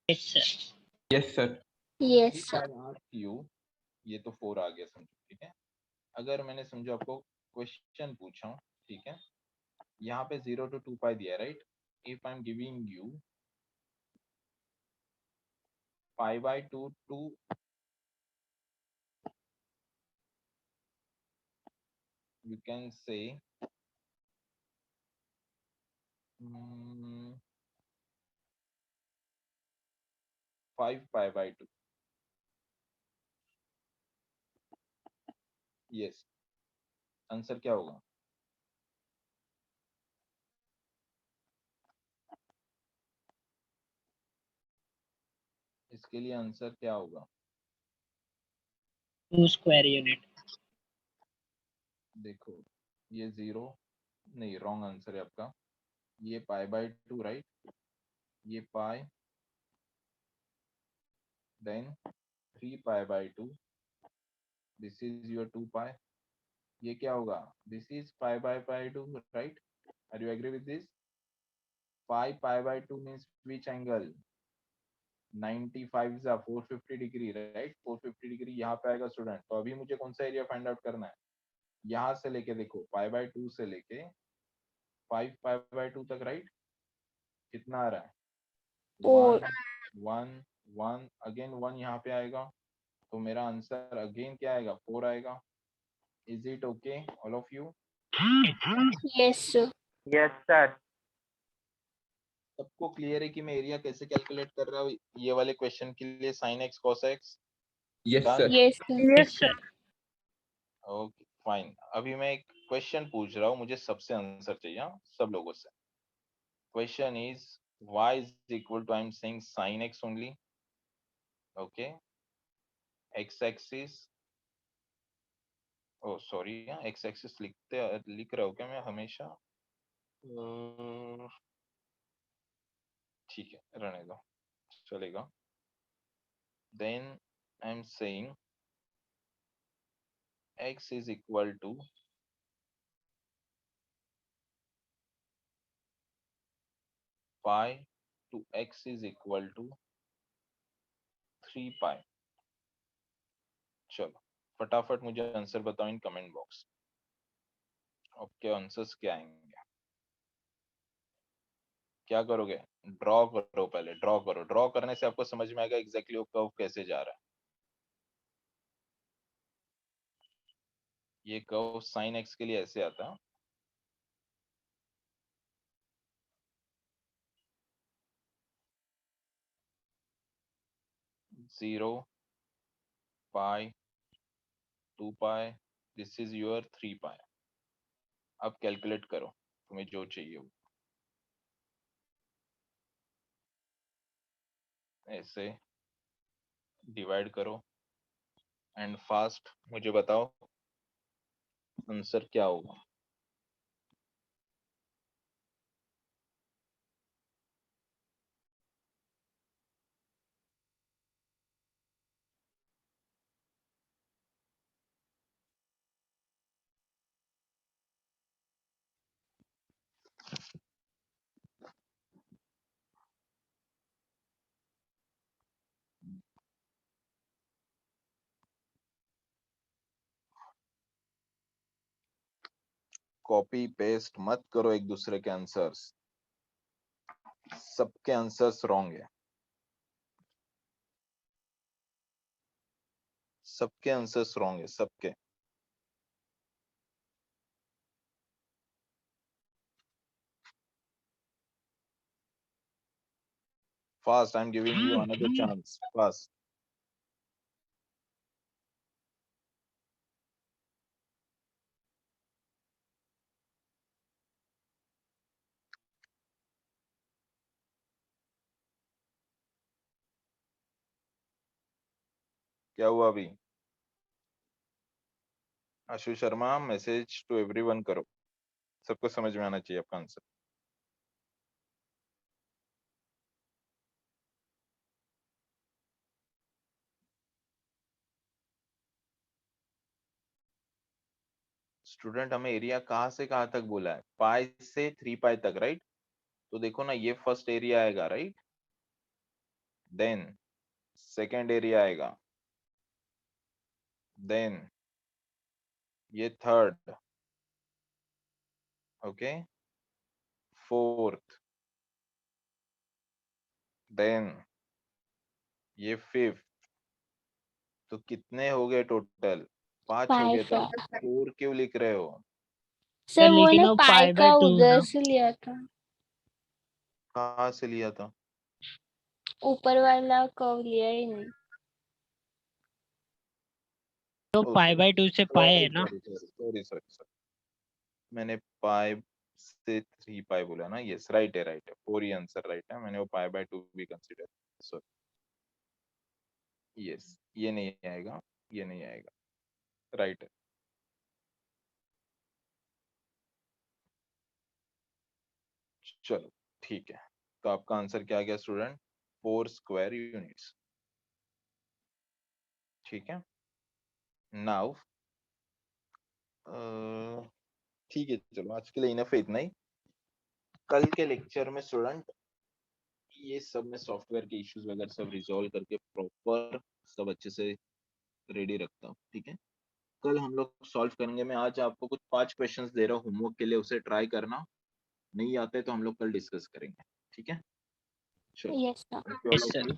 Yes, sir. Yes, sir. Yes, If sir. I ask you, ये तो 4 आ गया समझो. ठीक है, अगर मैंने समझो आपको क्वेश्चन पूछा, ठीक है, यहाँ पे 0 to 2 pi दिया, right? If I am giving you pi by 2 to you can say 5 pi by 2. Yes, answer क्या होगा? इसके लिए आंसर क्या होगा? 2 square unit. देखो ये 0 नहीं, रॉन्ग आंसर है आपका. ये pi by 2, राइट? ये pi, then 3 pi by 2. This is your 2 pi. ये क्या होगा? This is pi by 2, right? Are you agree with this? pi by 2 means which angle? 95 is 450 degree, right? 450 degree यहाँ पे आएगा स्टूडेंट. तो अभी मुझे कौन सा एरिया फाइंड आउट करना है? यहाँ से लेके देखो pi by 2 से लेके 5 pi by 2 तक, राइट? कितना आ रहा है? 4. 1 1 अगेन 1 यहाँ पे आएगा. तो मेरा आंसर अगेन क्या आएगा? 4 आएगा. Is it okay all of you? Yes, sir. Yes, sir. सबको क्लियर है कि मैं एरिया कैसे कैलकुलेट कर रहा हूँ ये वाले क्वेश्चन के लिए? sin x cos x. Yes, Done? sir. Yes, sir. Yes, sir. Okay fine. अभी मैं एक क्वेश्चन पूछ रहा हूँ, मुझे सबसे आंसर चाहिए, हाँ, सब लोगों से. Question is y is equal to, I am saying sin x only. Okay, x axis, oh sorry, x axis लिख रहा हूँ क्या मैं हमेशा? ठीक है, रहने दो, चलेगा. Then I am saying x is equal to pi to x is equal to 3 pi. चलो फटाफट मुझे आंसर बताओ इन कमेंट बॉक्स. आपके आंसर्स क्या आएंगे? क्या करोगे? ड्रॉ करो, पहले ड्रॉ करो। ड्रॉ करने से आपको समझ में आएगा एग्जैक्टली वो कर्व कैसे जा रहा है। ये कर्व sin x के लिए ऐसे आता है। Zero, pi, 2 pi, this is your 3 पाई। अब कैलकुलेट करो तुम्हें जो चाहिए वो। ऐसे डिवाइड करो एंड फास्ट मुझे बताओ आंसर क्या होगा। कॉपी पेस्ट मत करो एक दूसरे के आंसर्स, सबके आंसर्स रॉन्ग है, सबके आंसर्स रॉन्ग है, सबके। Fast, I am giving you another chance, fast. क्या हुआ अभी? आशु शर्मा, मैसेज टू एवरीवन करो, सबको समझ में आना चाहिए आपका आंसर। स्टूडेंट, हमें एरिया कहाँ से कहाँ तक बोला है? पाई से 3 पाई तक, राइट? तो देखो ना, ये फर्स्ट एरिया आएगा, राइट? देन सेकेंड एरिया आएगा, देन ये थर्ड, ओके, फोर्थ, देन ये फिफ्थ। तो कितने हो गए टोटल? 5 हो गए। तो 5 4 क्यों लिख रहे हो? सर वो लेकिन ना वो पाई पाई का बाय 2 उधर ना, से लिया था, कहाँ से लिया था? ऊपर वाला कर्व लिया ही नहीं। तो पाई बाय 2 से पाई है ना। सॉरी, मैंने पाई से 3 पाई बोला ना। यस, राइट है, राइट है, 4 ही आंसर राइट है। मैंने वो पाई बाय 2 भी कंसीडर, सॉरी। यस, ये नहीं आएगा, ये नहीं आएगा, राइट है। चलो ठीक है, तो आपका आंसर क्या गया स्टूडेंट? 4 square units. ठीक है, नाउ ठीक है, चलो आज के लिए इनफ है, इतना ही। कल के लेक्चर में स्टूडेंट ये सब मैं सॉफ्टवेयर के इश्यूज वगैरह सब रिजॉल्व करके प्रॉपर सब अच्छे से रेडी रखता हूँ, ठीक है? कल हम लोग सॉल्व करेंगे। मैं आज आपको कुछ 5 क्वेश्चंस दे रहा हूँ होमवर्क के लिए, उसे ट्राई करना। नहीं आते तो हम लोग कल डिस्कस करेंगे, ठीक है? चलो, yes sir. thank you all Yes, of sir. you.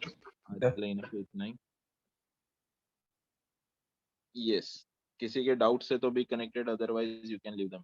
आज के लिए इनफ है, इतना ही। यस, किसी के डाउट से तो भी connected, otherwise you can leave the